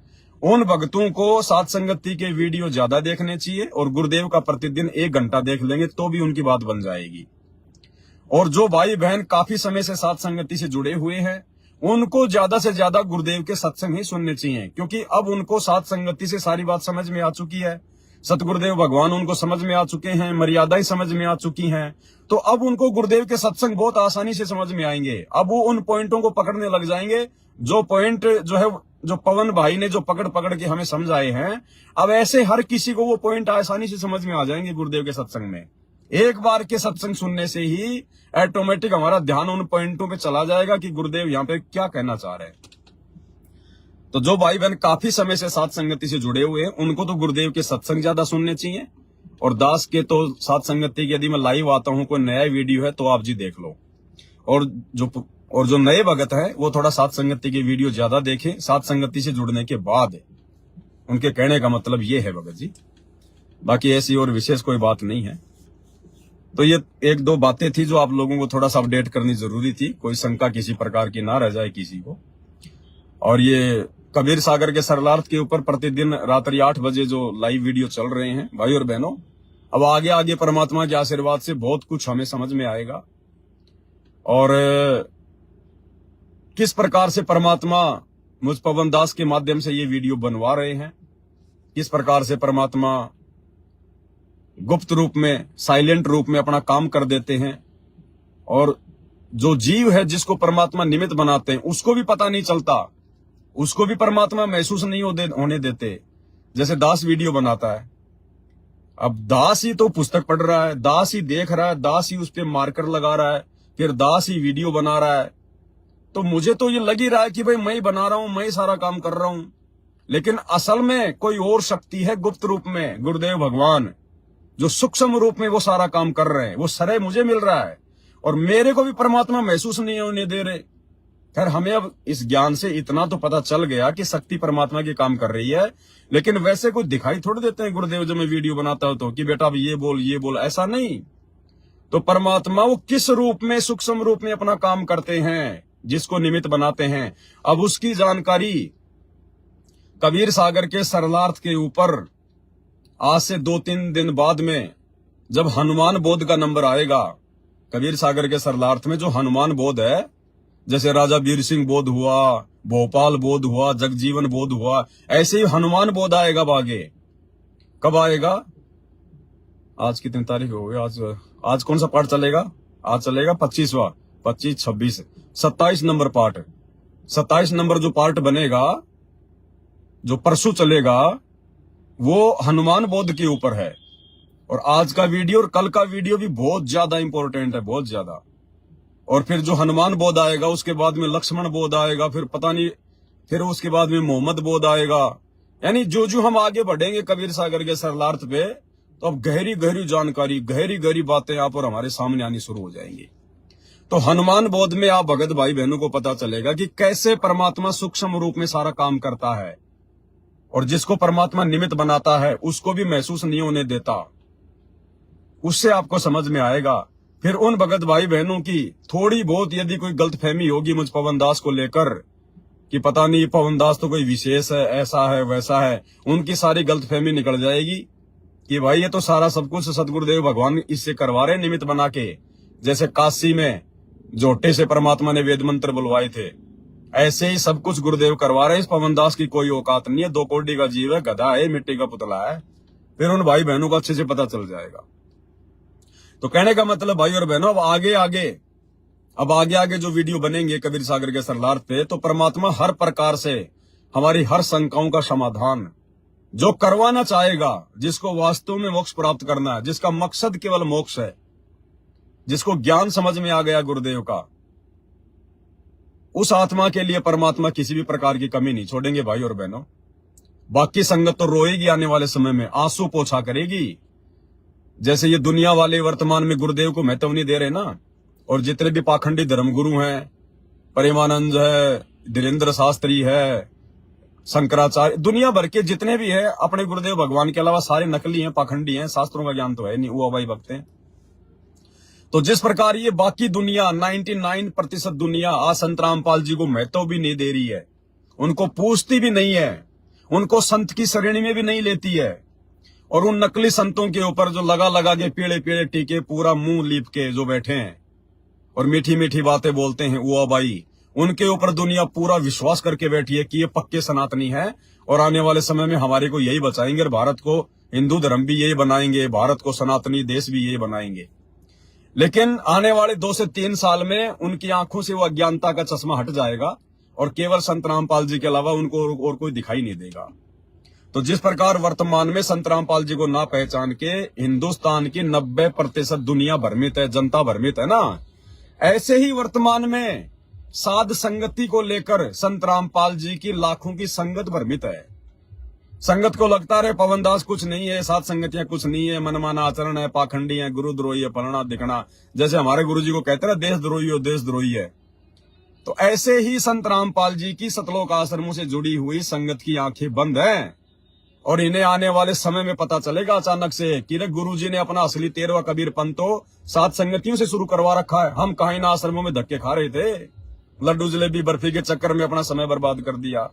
उन भक्तों को सात संगति के वीडियो ज्यादा देखने चाहिए और गुरुदेव का प्रतिदिन 1 घंटा देख लेंगे तो भी उनकी बात बन जाएगी। और जो भाई बहन काफी समय से सात संगति से जुड़े हुए हैं, उनको ज्यादा से ज्यादा गुरुदेव के सत्संग ही सुनने चाहिए, क्योंकि अब उनको सात संगति से सारी बात समझ में आ चुकी है। सतगुरुदेव भगवान उनको समझ में आ चुके हैं, मर्यादाएं समझ में आ चुकी हैं, तो अब उनको गुरुदेव के सत्संग बहुत आसानी से समझ में आएंगे। अब वो उन पॉइंटों को पकड़ने लग जाएंगे, जो पॉइंट जो पवन भाई ने जो पकड़ के हमें समझाए हैं, अब ऐसे हर किसी को वो पॉइंट आसानी से समझ में आ जाएंगे गुरुदेव के सत्संग में। एक बार के सत्संग सुनने से ही ऑटोमेटिक हमारा ध्यान उन पॉइंटों पे चला जाएगा कि गुरुदेव यहाँ पे क्या कहना चाह रहे हैं। तो जो भाई बहन काफी समय से सात संगति से जुड़े हुए हैं, उनको तो गुरुदेव के सत्संग ज्यादा सुनने चाहिए। और दास के तो सात संगति की यदि मैं लाइव आता हूं, कोई नया वीडियो है तो आप जी देख लो। और जो नए भगत है वो थोड़ा सात संगति की वीडियो ज्यादा देखें सात संगति से जुड़ने के बाद। उनके कहने का मतलब ये है भगत जी, बाकी ऐसी और विशेष कोई बात नहीं है। तो ये 1-2 बातें थी जो आप लोगों को थोड़ा सा अपडेट करनी जरूरी थी, कोई शंका किसी प्रकार की ना रह जाए किसी को। और ये कबीर सागर के सरलार्थ के ऊपर प्रतिदिन रात्रि 8 बजे जो लाइव वीडियो चल रहे हैं भाई और बहनों, अब आगे परमात्मा के आशीर्वाद से बहुत कुछ हमें समझ में आएगा। और किस प्रकार से परमात्मा मुझ पवन दास के माध्यम से ये वीडियो बनवा रहे हैं, किस प्रकार से परमात्मा गुप्त रूप में, साइलेंट रूप में अपना काम कर देते हैं। और जो जीव है जिसको परमात्मा निमित्त बनाते हैं, उसको भी पता नहीं चलता, उसको भी परमात्मा महसूस नहीं होने देते। जैसे दास वीडियो बनाता है, अब दास ही तो पुस्तक पढ़ रहा है, दास ही देख रहा है, दास ही उस पर मार्कर लगा रहा है, फिर दास ही वीडियो बना रहा है। तो मुझे तो ये लग ही रहा है कि भाई मैं ही बना रहा हूं, मैं ही सारा काम कर रहा हूं, लेकिन असल में कोई और शक्ति है गुप्त रूप में, गुरुदेव भगवान, जो सूक्ष्म रूप में वो सारा काम कर रहे हैं। वो श्रेय मुझे मिल रहा है और मेरे को भी परमात्मा महसूस नहीं होने दे रहे। खैर, हमें अब इस ज्ञान से इतना तो पता चल गया कि शक्ति परमात्मा के काम कर रही है, लेकिन वैसे कोई दिखाई थोड़ी देते हैं गुरुदेव जब मैं वीडियो बनाता हूं तो कि बेटा अब ये बोल, ऐसा नहीं। तो परमात्मा वो किस रूप में, सूक्ष्म रूप में अपना काम करते हैं, जिसको निमित्त बनाते हैं, अब उसकी जानकारी कबीर सागर के सरलार्थ के ऊपर आज से 2-3 दिन बाद में जब हनुमान बोध का नंबर आएगा, कबीर सागर के सरलार्थ में जो हनुमान बोध है, जैसे राजा वीर सिंह बोध हुआ, भोपाल बोध हुआ, जगजीवन बोध हुआ, ऐसे ही हनुमान बोध आएगा। आगे कब आएगा? आज कितनी तारीख हो गई? आज कौन सा पार्ट चलेगा? आज चलेगा 25वां, 25, 26, 27 नंबर पार्ट। 27 नंबर जो पार्ट बनेगा, जो परसों चलेगा, वो हनुमान बोध के ऊपर है। और आज का वीडियो और कल का वीडियो भी बहुत ज्यादा इंपॉर्टेंट है, बहुत ज्यादा। और फिर जो हनुमान बोध आएगा, उसके बाद में लक्ष्मण बोध आएगा, फिर पता नहीं, फिर उसके बाद में मोहम्मद बोध आएगा। यानी जो हम आगे बढ़ेंगे कबीर सागर के सरलार्थ पे, तो अब गहरी जानकारी, गहरी बातें आप और हमारे सामने आनी शुरू हो जाएंगी। तो हनुमान बोध में आप भगत भाई बहनों को पता चलेगा कि कैसे परमात्मा सूक्ष्म रूप में सारा काम करता है, और जिसको परमात्मा निमित्त बनाता है उसको भी महसूस नहीं होने देता। उससे आपको समझ में आएगा। फिर उन भगत भाई बहनों की थोड़ी बहुत यदि कोई गलतफहमी होगी मुझ पवन दास को लेकर कि पता नहीं पवन दास तो कोई विशेष है, ऐसा है वैसा है, उनकी सारी गलतफहमी निकल जाएगी कि भाई ये तो सारा सब कुछ सतगुरुदेव भगवान इससे करवा रहे निमित्त बना के। जैसे काशी में जोटे से परमात्मा ने वेद मंत्र बुलवाए थे, ऐसे ही सब कुछ गुरुदेव करवा रहे हैं। इस पवन दास की कोई औकात नहीं है, 2 कौड़ी का जीव है, गधा है, मिट्टी का पुतला है। फिर उन भाई बहनों को अच्छे से पता चल जाएगा। तो कहने का मतलब भाई और बहनों, अब आगे जो वीडियो बनेंगे कबीर सागर के सरलार्थ पे, तो परमात्मा हर प्रकार से हमारी हर शंकाओं का समाधान जो करवाना चाहेगा, जिसको वास्तव में मोक्ष प्राप्त करना है, जिसका मकसद केवल मोक्ष है, जिसको ज्ञान समझ में आ गया गुरुदेव का, उस आत्मा के लिए परमात्मा किसी भी प्रकार की कमी नहीं छोड़ेंगे भाई और बहनों। बाकी संगत तो रोएगी, आने वाले समय में आंसू पोछा करेगी। जैसे ये दुनिया वाले वर्तमान में गुरुदेव को महत्व नहीं दे रहे ना, और जितने भी पाखंडी धर्मगुरु हैं, प्रेमानंद है, धीरेन्द्र शास्त्री है, शंकराचार्य, दुनिया भर के जितने भी है, अपने गुरुदेव भगवान के अलावा सारे नकली हैं, पाखंडी हैं, शास्त्रों का ज्ञान तो है नहीं, वो अभाई भक्त हैं। तो जिस प्रकार ये बाकी दुनिया 99% दुनिया आज संत रामपाल जी को महत्व भी नहीं दे रही है, उनको पूछती भी नहीं है, उनको संत की श्रेणी में भी नहीं लेती है, और उन नकली संतों के ऊपर जो लगा के पीड़े टीके पूरा मुंह लीप के जो बैठे हैं और मीठी मीठी बातें बोलते हैं, वो भाई उनके ऊपर दुनिया पूरा विश्वास करके बैठी है कि ये पक्के सनातनी है और आने वाले समय में हमारे को यही बचाएंगे, और भारत को हिंदू धर्म भी यही बनाएंगे, भारत को सनातनी देश भी यही बनाएंगे। लेकिन आने वाले 2 से 3 साल में उनकी आंखों से वो अज्ञानता का चश्मा हट जाएगा और केवल संत रामपाल जी के अलावा उनको और कोई दिखाई नहीं देगा। तो जिस प्रकार वर्तमान में संत रामपाल जी को ना पहचान के हिंदुस्तान की 90% दुनिया भ्रमित है, जनता भ्रमित है ना, ऐसे ही वर्तमान में साध संगति को लेकर संत रामपाल जी की लाखों की संगत भ्रमित है। संगत को लगता रहे पवन दास कुछ नहीं है, साध संगतियां कुछ नहीं है, मनमाना आचरण है, पाखंडी है, गुरुद्रोही है, फलना दिखना, जैसे हमारे गुरु जी को कहते हैं देशद्रोही हो, देशद्रोही है। तो ऐसे ही संत रामपाल जी की सतलोक आश्रमों से जुड़ी हुई संगत की आंखें बंद हैं, और इन्हें आने वाले समय में पता चलेगा अचानक से कि गुरु जी ने अपना असली 13वां कबीर पंथ तो साध संगतियों से शुरू करवा रखा है। हम कहीं ना आश्रमों में धक्के खा रहे थे, लड्डू जलेबी बर्फी के चक्कर में अपना समय बर्बाद कर दिया,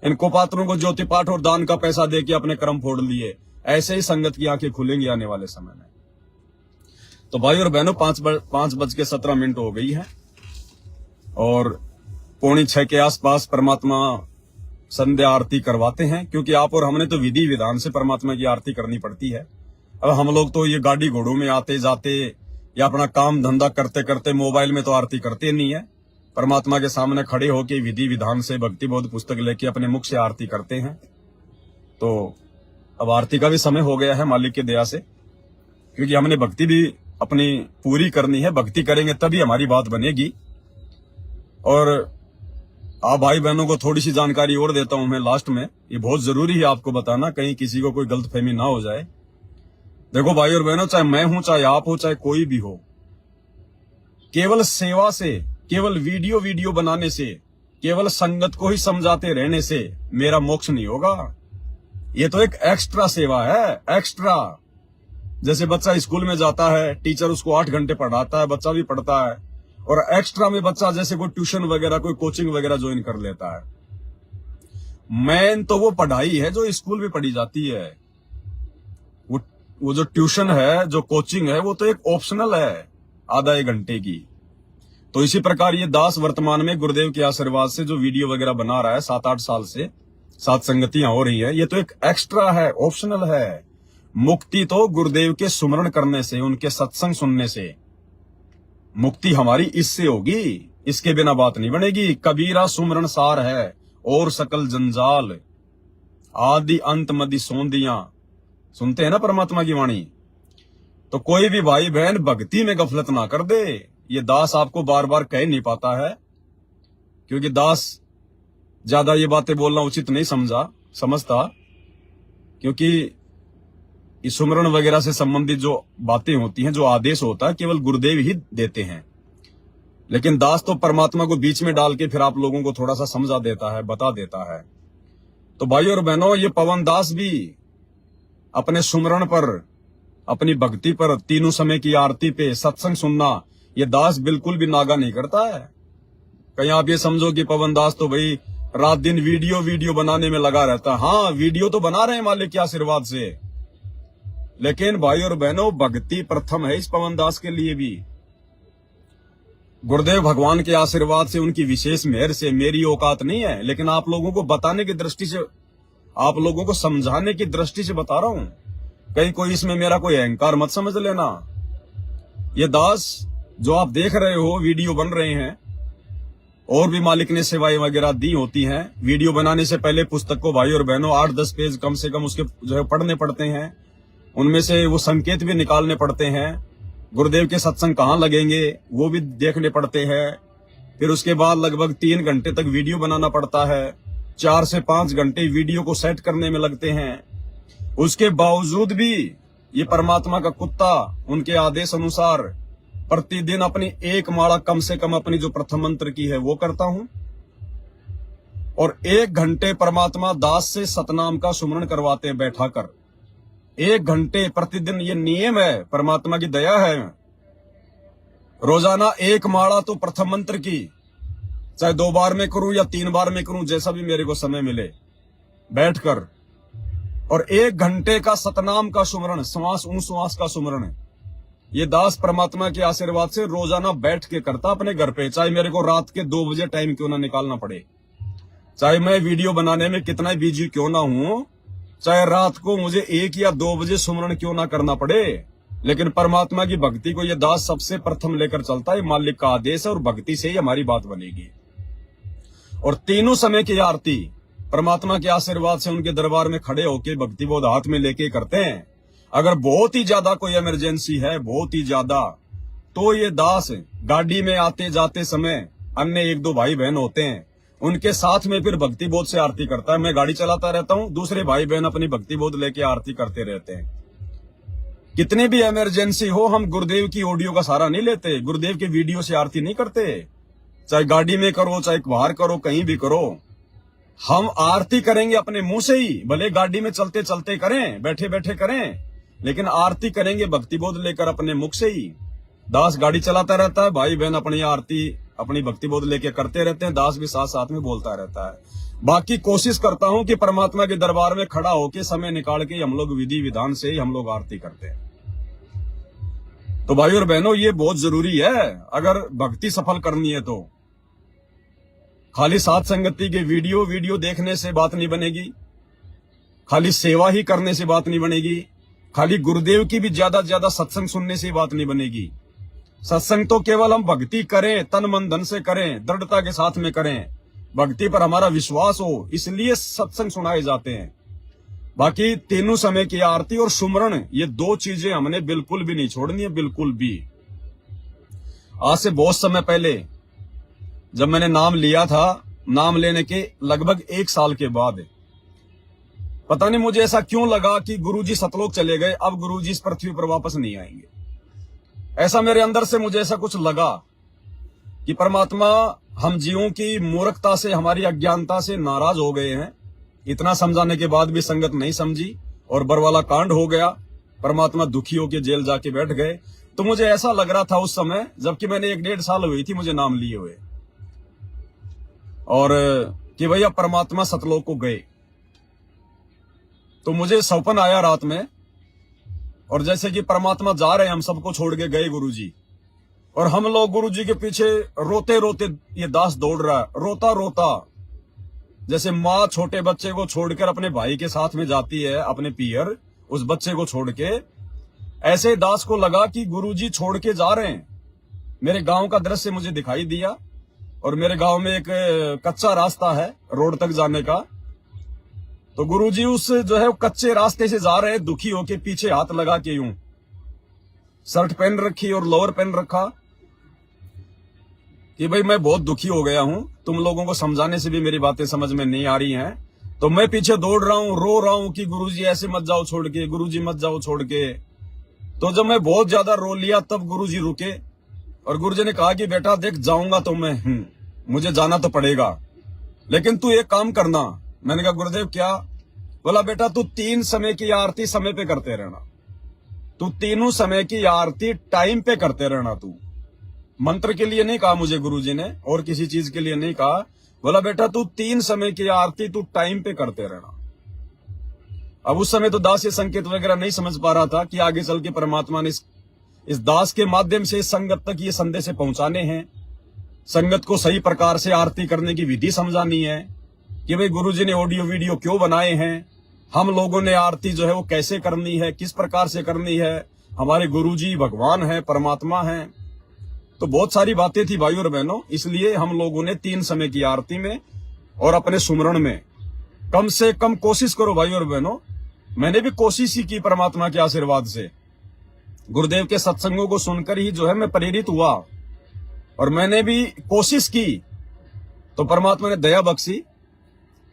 इनको पात्रों को ज्योति पाठ और दान का पैसा देके अपने कर्म फोड़ लिए। ऐसे ही संगत की आंखें खुलेंगी आने वाले समय में। तो भाई और बहनों, 5:17 हो गई है और 5:45 के आसपास परमात्मा संध्या आरती करवाते हैं, क्योंकि आप और हमने तो विधि विधान से परमात्मा की आरती करनी पड़ती है। अब हम लोग तो ये गाड़ी घोड़ों में आते जाते या अपना काम धंधा करते करते मोबाइल में तो आरती करते नहीं है, परमात्मा के सामने खड़े होके विधि विधान से भक्ति बोध पुस्तक लेके अपने मुख से आरती करते हैं। तो अब आरती का भी समय हो गया है मालिक की दया से, क्योंकि हमने भक्ति भी अपनी पूरी करनी है। भक्ति करेंगे तभी हमारी बात बनेगी। और आप भाई बहनों को थोड़ी सी जानकारी और देता हूं मैं लास्ट में, ये बहुत जरूरी है आपको बताना, कहीं किसी को कोई गलतफहमी ना हो जाए। देखो भाई और बहनों, चाहे मैं हूं, चाहे आप हो, चाहे कोई भी हो, केवल सेवा से, केवल वीडियो बनाने से, केवल संगत को ही समझाते रहने से मेरा मोक्ष नहीं होगा। ये तो एक एक्स्ट्रा सेवा है, एक्स्ट्रा। जैसे बच्चा स्कूल में जाता है, टीचर उसको 8 घंटे पढ़ाता है, बच्चा भी पढ़ता है, और एक्स्ट्रा में बच्चा जैसे कोई ट्यूशन वगैरह, कोई कोचिंग वगैरह ज्वाइन कर लेता है। मेन तो वो पढ़ाई है जो स्कूल में पढ़ी जाती है, वो जो ट्यूशन है, जो कोचिंग है, वो तो एक ऑप्शनल है, आधा 1 घंटे की। तो इसी प्रकार ये दास वर्तमान में गुरुदेव के आशीर्वाद से जो वीडियो वगैरह बना रहा है 7-8 साल से, 7 संगतियां हो रही है, ये तो एक एक्स्ट्रा है, ऑप्शनल है। मुक्ति तो गुरुदेव के सुमरण करने से, उनके सत्संग सुनने से मुक्ति हमारी इससे होगी, इसके बिना बात नहीं बनेगी। कबीरा सुमरण सार है और सकल जंजाल, आदि अंत मदि सौंदियां। सुनते हैं ना परमात्मा की वाणी। तो कोई भी भाई बहन भक्ति में गफलत ना कर दे। ये दास आपको बार बार कह नहीं पाता है, क्योंकि दास ज्यादा ये बातें बोलना उचित नहीं समझता, क्योंकि इस सुमरण वगैरह से संबंधित जो बातें होती हैं, जो आदेश होता है, केवल गुरुदेव ही देते हैं। लेकिन दास तो परमात्मा को बीच में डाल के फिर आप लोगों को थोड़ा सा समझा देता है, बता देता है। तो भाई और बहनों, ये पवन दास भी अपने सुमरण पर अपनी भक्ति पर, तीनों समय की आरती पे सत्संग सुनना, ये दास बिल्कुल भी नागा नहीं करता है। कहीं आप ये समझो कि पवन दास तो भाई रात दिन वीडियो बनाने में लगा रहता है। हाँ, वीडियो तो बना रहे हैं मालिक के आशीर्वाद से, लेकिन भाई और बहनों, भक्ति प्रथम है इस पवन दास के लिए भी। गुरुदेव भगवान के आशीर्वाद से, उनकी विशेष मेहर से, मेरी औकात नहीं है, लेकिन आप लोगों को बताने की दृष्टि से, आप लोगों को समझाने की दृष्टि से बता रहा हूं। कहीं कोई इसमें मेरा कोई अहंकार मत समझ लेना। ये दास जो आप देख रहे हो, वीडियो बन रहे हैं, और भी मालिक ने सेवाएं वगैरह दी होती हैं। वीडियो बनाने से पहले पुस्तक को भाई और बहनों 8-10 पेज कम से कम उसके जो है पढ़ने पड़ते हैं, उनमें से वो संकेत भी निकालने पड़ते हैं। गुरुदेव के सत्संग कहाँ लगेंगे वो भी देखने पड़ते हैं। फिर उसके बाद लगभग 3 घंटे तक वीडियो बनाना पड़ता है। 4 से 5 घंटे वीडियो को सेट करने में लगते हैं। उसके बावजूद भी ये परमात्मा का कुत्ता उनके आदेश अनुसार प्रतिदिन अपनी एक माला कम से कम अपनी जो प्रथम मंत्र की है वो करता हूं, और 1 घंटे परमात्मा दास से सतनाम का सुमरण करवाते हैं बैठाकर। 1 घंटे प्रतिदिन, ये नियम है, परमात्मा की दया है। रोजाना 1 माला तो प्रथम मंत्र की, चाहे 2 बार में करूं या 3 बार में करूं, जैसा भी मेरे को समय मिले, बैठकर, और 1 घंटे का सतनाम का सुमरण, श्वास उश्वास का सुमरण, ये दास परमात्मा के आशीर्वाद से रोजाना बैठ के करता अपने घर पे। चाहे मेरे को रात के 2 बजे टाइम क्यों ना निकालना पड़े, चाहे मैं वीडियो बनाने में कितना बिजी क्यों ना हूं, चाहे रात को मुझे 1 या 2 बजे सुमरण क्यों ना करना पड़े, लेकिन परमात्मा की भक्ति को ये दास सबसे प्रथम लेकर चलता है। मालिक का आदेश है, और भक्ति से ही हमारी बात बनेगी। और तीनों समय की आरती परमात्मा के आशीर्वाद से उनके दरबार में खड़े होके भक्ति बोध हाथ में लेके करते हैं। अगर बहुत ही ज्यादा कोई इमरजेंसी है, बहुत ही ज्यादा, तो ये दास गाड़ी में आते जाते समय अन्य 1-2 भाई बहन होते हैं, उनके साथ में फिर भक्ति बोध से आरती करता है। मैं गाड़ी चलाता रहता हूं, दूसरे भाई बहन अपनी भक्ति बोध लेके आरती करते रहते हैं। कितनी भी इमरजेंसी हो, हम गुरुदेव की ऑडियो का सहारा नहीं लेते, गुरुदेव के वीडियो से आरती नहीं करते। चाहे गाड़ी में करो, चाहे बाहर करो, कहीं भी करो, हम आरती करेंगे अपने मुंह से ही। भले गाड़ी में चलते चलते करें, बैठे बैठे करें, लेकिन आरती करेंगे भक्ति बोध लेकर अपने मुख से ही। दास गाड़ी चलाता रहता है, भाई बहन अपनी आरती अपनी भक्ति बोध लेके करते रहते हैं, दास भी साथ साथ में बोलता रहता है। बाकी कोशिश करता हूं कि परमात्मा के दरबार में खड़ा होके समय निकाल के हम लोग विधि विधान से ही हम लोग आरती करते हैं। तो भाई और बहनों, ये बहुत जरूरी है। अगर भक्ति सफल करनी है तो खाली साथ संगति के वीडियो देखने से बात नहीं बनेगी, खाली सेवा ही करने से बात नहीं बनेगी, खाली गुरुदेव की भी ज्यादा ज्यादा सत्संग सुनने से बात नहीं बनेगी। सत्संग तो केवल हम भक्ति करें, तन मन धन से करें, दृढ़ता के साथ में करें, भक्ति पर हमारा विश्वास हो, इसलिए सत्संग सुनाए जाते हैं। बाकी तीनों समय की आरती और सुमरण, ये 2 चीजें हमने बिल्कुल भी नहीं छोड़नी है, बिल्कुल भी। आज से बहुत समय पहले जब मैंने नाम लिया था, नाम लेने के लगभग 1 साल के बाद, पता नहीं मुझे ऐसा क्यों लगा कि गुरुजी सतलोक चले गए, अब गुरुजी इस पृथ्वी पर वापस नहीं आएंगे। ऐसा मेरे अंदर से मुझे ऐसा कुछ लगा कि परमात्मा हम जीवों की मूर्खता से, हमारी अज्ञानता से नाराज हो गए हैं। इतना समझाने के बाद भी संगत नहीं समझी और बरवाला कांड हो गया। परमात्मा दुखी होकर जेल जाके बैठ गए। तो मुझे ऐसा लग रहा था उस समय, जबकि मैंने 1-1.5 साल हुई थी मुझे नाम लिए हुए, और कि भैया परमात्मा सतलोक को गए। तो मुझे सपन आया रात में, और जैसे कि परमात्मा जा रहे हैं, हम सबको छोड़ के गए गुरुजी, और हम लोग गुरुजी के पीछे रोते रोते, ये दास दौड़ रहा है रोता रोता, जैसे माँ छोटे बच्चे को छोड़कर अपने भाई के साथ में जाती है, अपने पियर उस बच्चे को छोड़ के, ऐसे दास को लगा कि गुरुजी छोड़ के जा रहे हैं। मेरे गांव का दृश्य मुझे दिखाई दिया, और मेरे गांव में एक कच्चा रास्ता है रोड तक जाने का। तो गुरुजी उस जो है कच्चे रास्ते से जा रहे हैं, दुखी होके, पीछे हाथ लगा के, यूं शर्ट पहन रखी और लोअर पहन रखा, कि भाई मैं बहुत दुखी हो गया हूं, तुम लोगों को समझाने से भी मेरी बातें समझ में नहीं आ रही हैं। तो मैं पीछे दौड़ रहा हूं, रो रहा हूं कि गुरुजी ऐसे मत जाओ छोड़ के, गुरुजी मत जाओ छोड़ के। तो जब मैं बहुत ज्यादा रो लिया, तब गुरुजी रुके, और गुरुजी ने कहा कि बेटा देख, जाऊंगा तो मैं, मुझे जाना तो पड़ेगा, लेकिन तू एक काम करना। मैंने कहा गुरुदेव क्या? बोला बेटा तू 3 समय की आरती समय पे करते रहना। तू तीनों समय की आरती टाइम पे करते रहना। तू मंत्र के लिए नहीं कहा मुझे गुरुजी ने, और किसी चीज के लिए नहीं कहा। बोला बेटा तू 3 समय की आरती तू टाइम पे करते रहना। अब उस समय तो दास ये संकेत वगैरह नहीं समझ पा रहा था कि आगे चल के परमात्मा ने इस दास के माध्यम से इस संगत तक ये संदेश पहुंचाने हैं। संगत को सही प्रकार से आरती करने की विधि समझानी है कि भाई गुरुजी ने ऑडियो वीडियो क्यों बनाए हैं, हम लोगों ने आरती जो है वो कैसे करनी है, किस प्रकार से करनी है, हमारे गुरुजी भगवान है, परमात्मा है। तो बहुत सारी बातें थी भाई और बहनों। इसलिए हम लोगों ने 3 समय की आरती में और अपने सुमरण में कम से कम कोशिश करो भाई और बहनों। मैंने भी कोशिश ही की परमात्मा के आशीर्वाद से, गुरुदेव के सत्संगों को सुनकर ही जो है मैं प्रेरित हुआ, और मैंने भी कोशिश की तो परमात्मा ने दया बख्शी।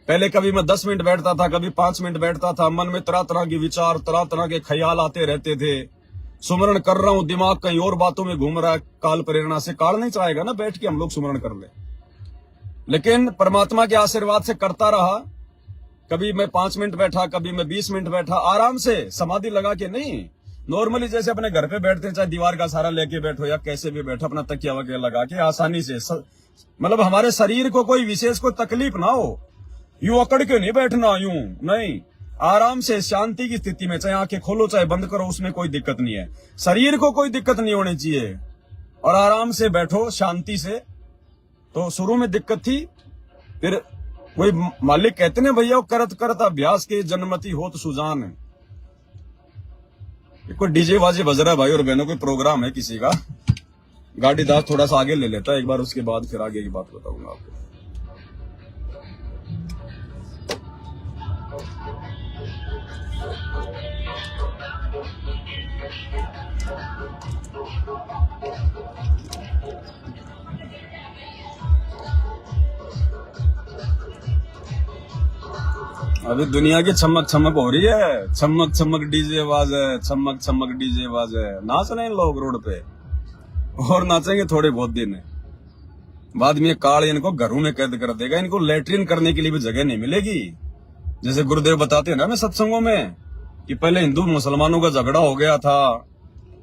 पहले कभी मैं 10 मिनट बैठता था, कभी 5 मिनट बैठता था, मन में तरह तरह के विचार, तरह तरह के ख्याल आते रहते थे। सुमरण कर रहा हूं, दिमाग कहीं और बातों में घूम रहा है। काल प्रेरणा से काल नहीं चाहेगा ना बैठ के हम लोग सुमरण कर ले, लेकिन परमात्मा के आशीर्वाद से करता रहा। कभी मैं 5 मिनट बैठा, कभी मैं 20 मिनट बैठा, आराम से, समाधि लगा के नहीं, नॉर्मली जैसे अपने घर पे बैठते, चाहे दीवार का सहारा लेके बैठो या कैसे भी बैठो, अपना तकिया वगैरह लगा के आसानी से, मतलब हमारे शरीर को कोई विशेष कोई तकलीफ ना हो। यूं अकड़ के नहीं बैठना, यूं नहीं, आराम से शांति की स्थिति में, चाहे आंखें खोलो चाहे बंद करो, उसमें कोई दिक्कत नहीं है। शरीर को कोई दिक्कत नहीं होनी चाहिए, और आराम से बैठो शांति से। तो शुरू में दिक्कत थी, फिर वही मालिक कहते ने भैया करत करत अभ्यास के जन्मति होत सुजान। कोई डीजे वाजे बज रहा है भाई और बहनों, कोई प्रोग्राम है किसी का। गाड़ी दास थोड़ा सा आगे ले लेता है एक बार, उसके बाद फिर आगे की बात बताऊंगा आपको। अभी दुनिया की चमक चमक हो रही है, चमक चमक डीजे आवाज है, चमक चमक डीजे आवाज है। नाच रहे हैं लोग रोड पे, और नाचेंगे थोड़े बहुत दिन। बाद में काल इनको घरों में कैद कर देगा, इनको लेटरिन करने के लिए भी जगह नहीं मिलेगी। जैसे गुरुदेव बताते हैं ना मैं सत्संगों में कि पहले हिंदू मुसलमानों का झगड़ा हो गया था,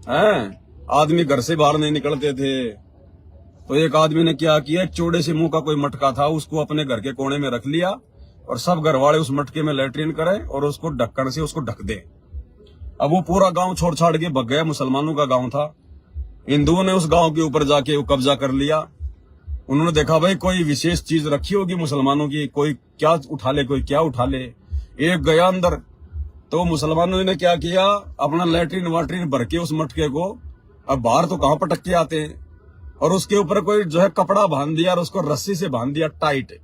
हैं, आदमी घर से बाहर नहीं निकलते थे। तो एक आदमी ने क्या किया, एक चौड़े से मुंह का कोई मटका था, उसको अपने घर के कोने में रख लिया, और सब घर वाले उस मटके में लेटरिन करें और उसको ढक्कन से उसको ढक दे। अब वो पूरा गांव छोड़ छाड़ के भग गया, मुसलमानों का गांव था। हिंदुओं ने उस गांव के ऊपर जाके वो कब्जा कर लिया। उन्होंने देखा भाई कोई विशेष चीज रखी होगी मुसलमानों की, कोई क्या उठा ले, कोई क्या उठा ले। एक गया अंदर, तो मुसलमानों ने क्या किया, अपना लेटरिन वाटरिन भर के उस मटके को, अब बाहर तो कहां पटक के आते हैं, और उसके ऊपर कोई जो है कपड़ा बांध दिया और उसको रस्सी से बांध दिया टाइट।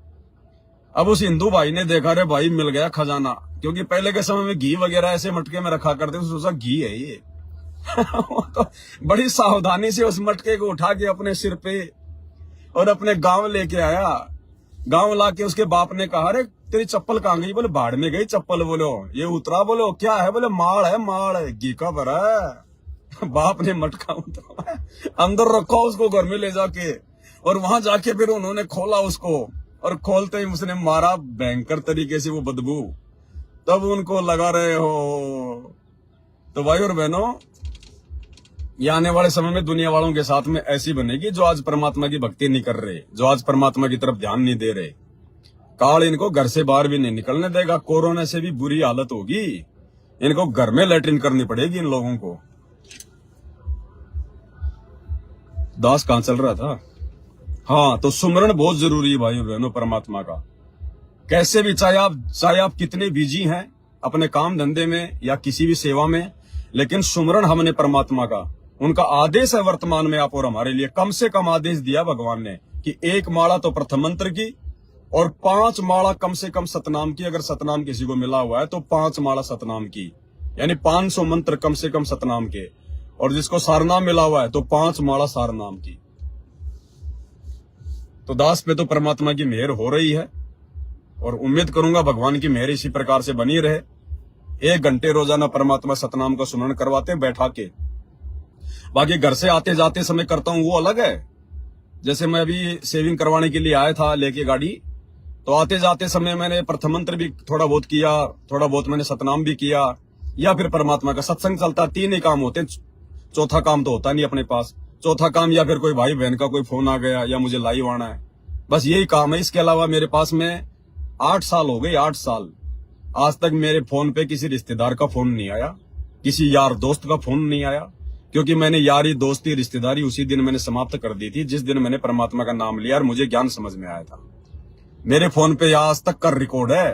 अब उस हिंदू भाई ने देखा, रे भाई मिल गया खजाना, क्योंकि पहले के समय में घी वगैरह ऐसे मटके में रखा करते, तो सोचा घी है ये। तो बड़ी सावधानी से उस मटके को उठा के अपने सिर पे और अपने गांव लेके आया। गांव लाके उसके बाप ने कहा, अरे तेरी चप्पल कहाँ गई? बोले भाड़ में गई चप्पल। बोलो ये उतरा, बोलो क्या है? बोले माड़ है, माड़ है, घी का भरा है। बाप ने मटका उतरा, अंदर रखा उसको घर में ले जाके, और वहां जाके फिर उन्होंने खोला उसको, और खोलते ही उसने मारा भयंकर तरीके से वो बदबू। तब उनको लगा रहे हो। तो भाई और बहनों, ये आने वाले समय में दुनिया वालों के साथ में ऐसी बनेगी जो आज परमात्मा की भक्ति नहीं कर रहे, जो आज परमात्मा की तरफ ध्यान नहीं दे रहे। काल इनको घर से बाहर भी नहीं निकलने देगा। कोरोना से भी बुरी हालत होगी, इनको घर में लेटरिन करनी पड़ेगी इन लोगों को। दास कहां चल रहा था? हाँ, तो सुमरण बहुत जरूरी है भाई बहनों परमात्मा का। कैसे भी, चाहे आप कितने बिजी हैं अपने काम धंधे में या किसी भी सेवा में, लेकिन सुमरण हमने परमात्मा का, उनका आदेश है वर्तमान में आप और हमारे लिए। कम से कम आदेश दिया भगवान ने कि 1 माला तो प्रथम मंत्र की और 5 माला कम से कम सतनाम की। अगर सतनाम किसी को मिला हुआ है तो 5 माला सतनाम की, यानी 500 मंत्र कम से कम सतनाम के। और जिसको सारनाम मिला हुआ है तो 5 माला सारनाम की। तो दास पे तो परमात्मा की मेहर हो रही है, और उम्मीद करूंगा भगवान की मेहर इसी प्रकार से बनी रहे। 1 घंटे रोजाना परमात्मा सतनाम का सुमरण करवाते हैं बैठा के। बाकी घर से आते जाते समय करता हूं वो अलग है। जैसे मैं अभी सेविंग करवाने के लिए आया था लेके गाड़ी, तो आते जाते समय मैंने प्रथम मंत्र भी थोड़ा बहुत किया, थोड़ा बहुत मैंने सतनाम भी किया। या फिर परमात्मा का सत्संग चलता है। तीन ही काम होते हैं, चौथा काम तो होता नहीं अपने पास। चौथा काम या फिर कोई भाई बहन का कोई फोन आ गया या मुझे लाइव आना है, बस यही काम है। इसके अलावा मेरे पास में 8 साल हो गए, 8 साल आज तक मेरे फोन पे किसी रिश्तेदार का फोन नहीं आया, किसी यार दोस्त का फोन नहीं आया, क्योंकि मैंने यारी दोस्ती रिश्तेदारी उसी दिन मैंने समाप्त कर दी थी जिस दिन मैंने परमात्मा का नाम लिया और मुझे ज्ञान समझ में आया था। मेरे फोन पे आज तक का रिकॉर्ड है।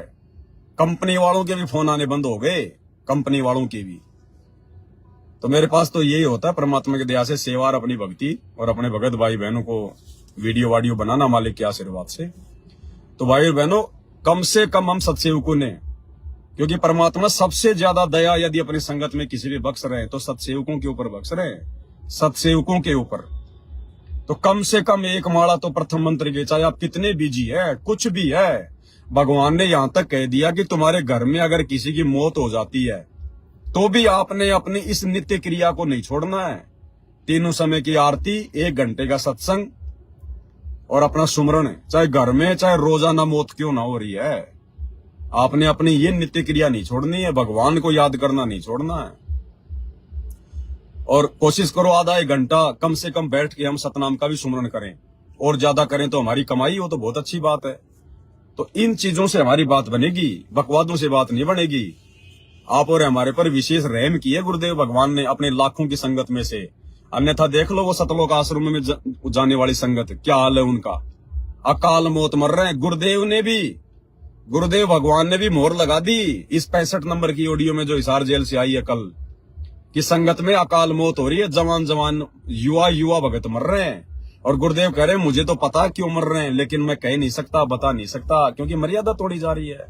कंपनी वालों के भी फोन आने बंद हो गए, कंपनी वालों के भी। तो मेरे पास तो यही होता है परमात्मा की दया से सेवा और अपनी भक्ति और अपने भगत भाई बहनों को वीडियो वाडियो बनाना मालिक के आशीर्वाद से। तो भाई बहनों, कम से कम हम सत्सेवकों ने, क्योंकि परमात्मा सबसे ज्यादा दया यदि अपनी संगत में किसी भी बख्श रहे हैं तो सत्सेवकों के ऊपर बख्श रहे हैं, सत्सेवकों के ऊपर। तो कम से कम एक माला तो प्रथम मंत्र के, चाहे आप कितने बिजी है, कुछ भी है, भगवान ने यहां तक कह दिया कि तुम्हारे घर में अगर किसी की मौत हो जाती है तो भी आपने अपनी इस नित्य क्रिया को नहीं छोड़ना है। तीनों समय की आरती, 1 घंटे का सत्संग और अपना सुमरण, चाहे घर में चाहे रोजाना मौत क्यों ना हो रही है, आपने अपनी ये नित्य क्रिया नहीं छोड़नी है, भगवान को याद करना नहीं छोड़ना है। और कोशिश करो आधा 1 घंटा कम से कम बैठ के हम सतनाम का भी सुमरण करें, और ज्यादा करें तो हमारी कमाई हो तो बहुत अच्छी बात है। तो इन चीजों से हमारी बात बनेगी, बकवादों से बात नहीं बनेगी। आप और हमारे पर विशेष रहम किए गुरुदेव भगवान ने अपने लाखों की संगत में से, अन्यथा देख लो वो सतलोक आश्रम में जाने वाली संगत क्या हाल है उनका, अकाल मौत मर रहे हैं। गुरुदेव भगवान ने भी मोहर लगा दी इस 65 नंबर की ऑडियो में जो हिसार जेल से आई है कल, कि संगत में अकाल मौत हो रही है, जवान युवा भगत मर रहे हैं। और गुरुदेव कह रहे हैं मुझे तो पता क्यों मर रहे हैं, लेकिन मैं कह नहीं सकता, बता नहीं सकता, क्योंकि मर्यादा तोड़ी जा रही है।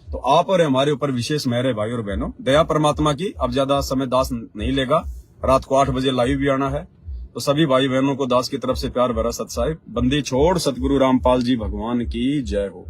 तो आप और हमारे ऊपर विशेष मेहर है भाई और बहनों, दया परमात्मा की। अब ज्यादा समय दास नहीं लेगा, रात को 8 बजे लाइव भी आना है। तो सभी भाई बहनों को दास की तरफ से प्यार भरा सत्साहिब। बंदी छोड़ सतगुरु रामपाल जी भगवान की जय हो।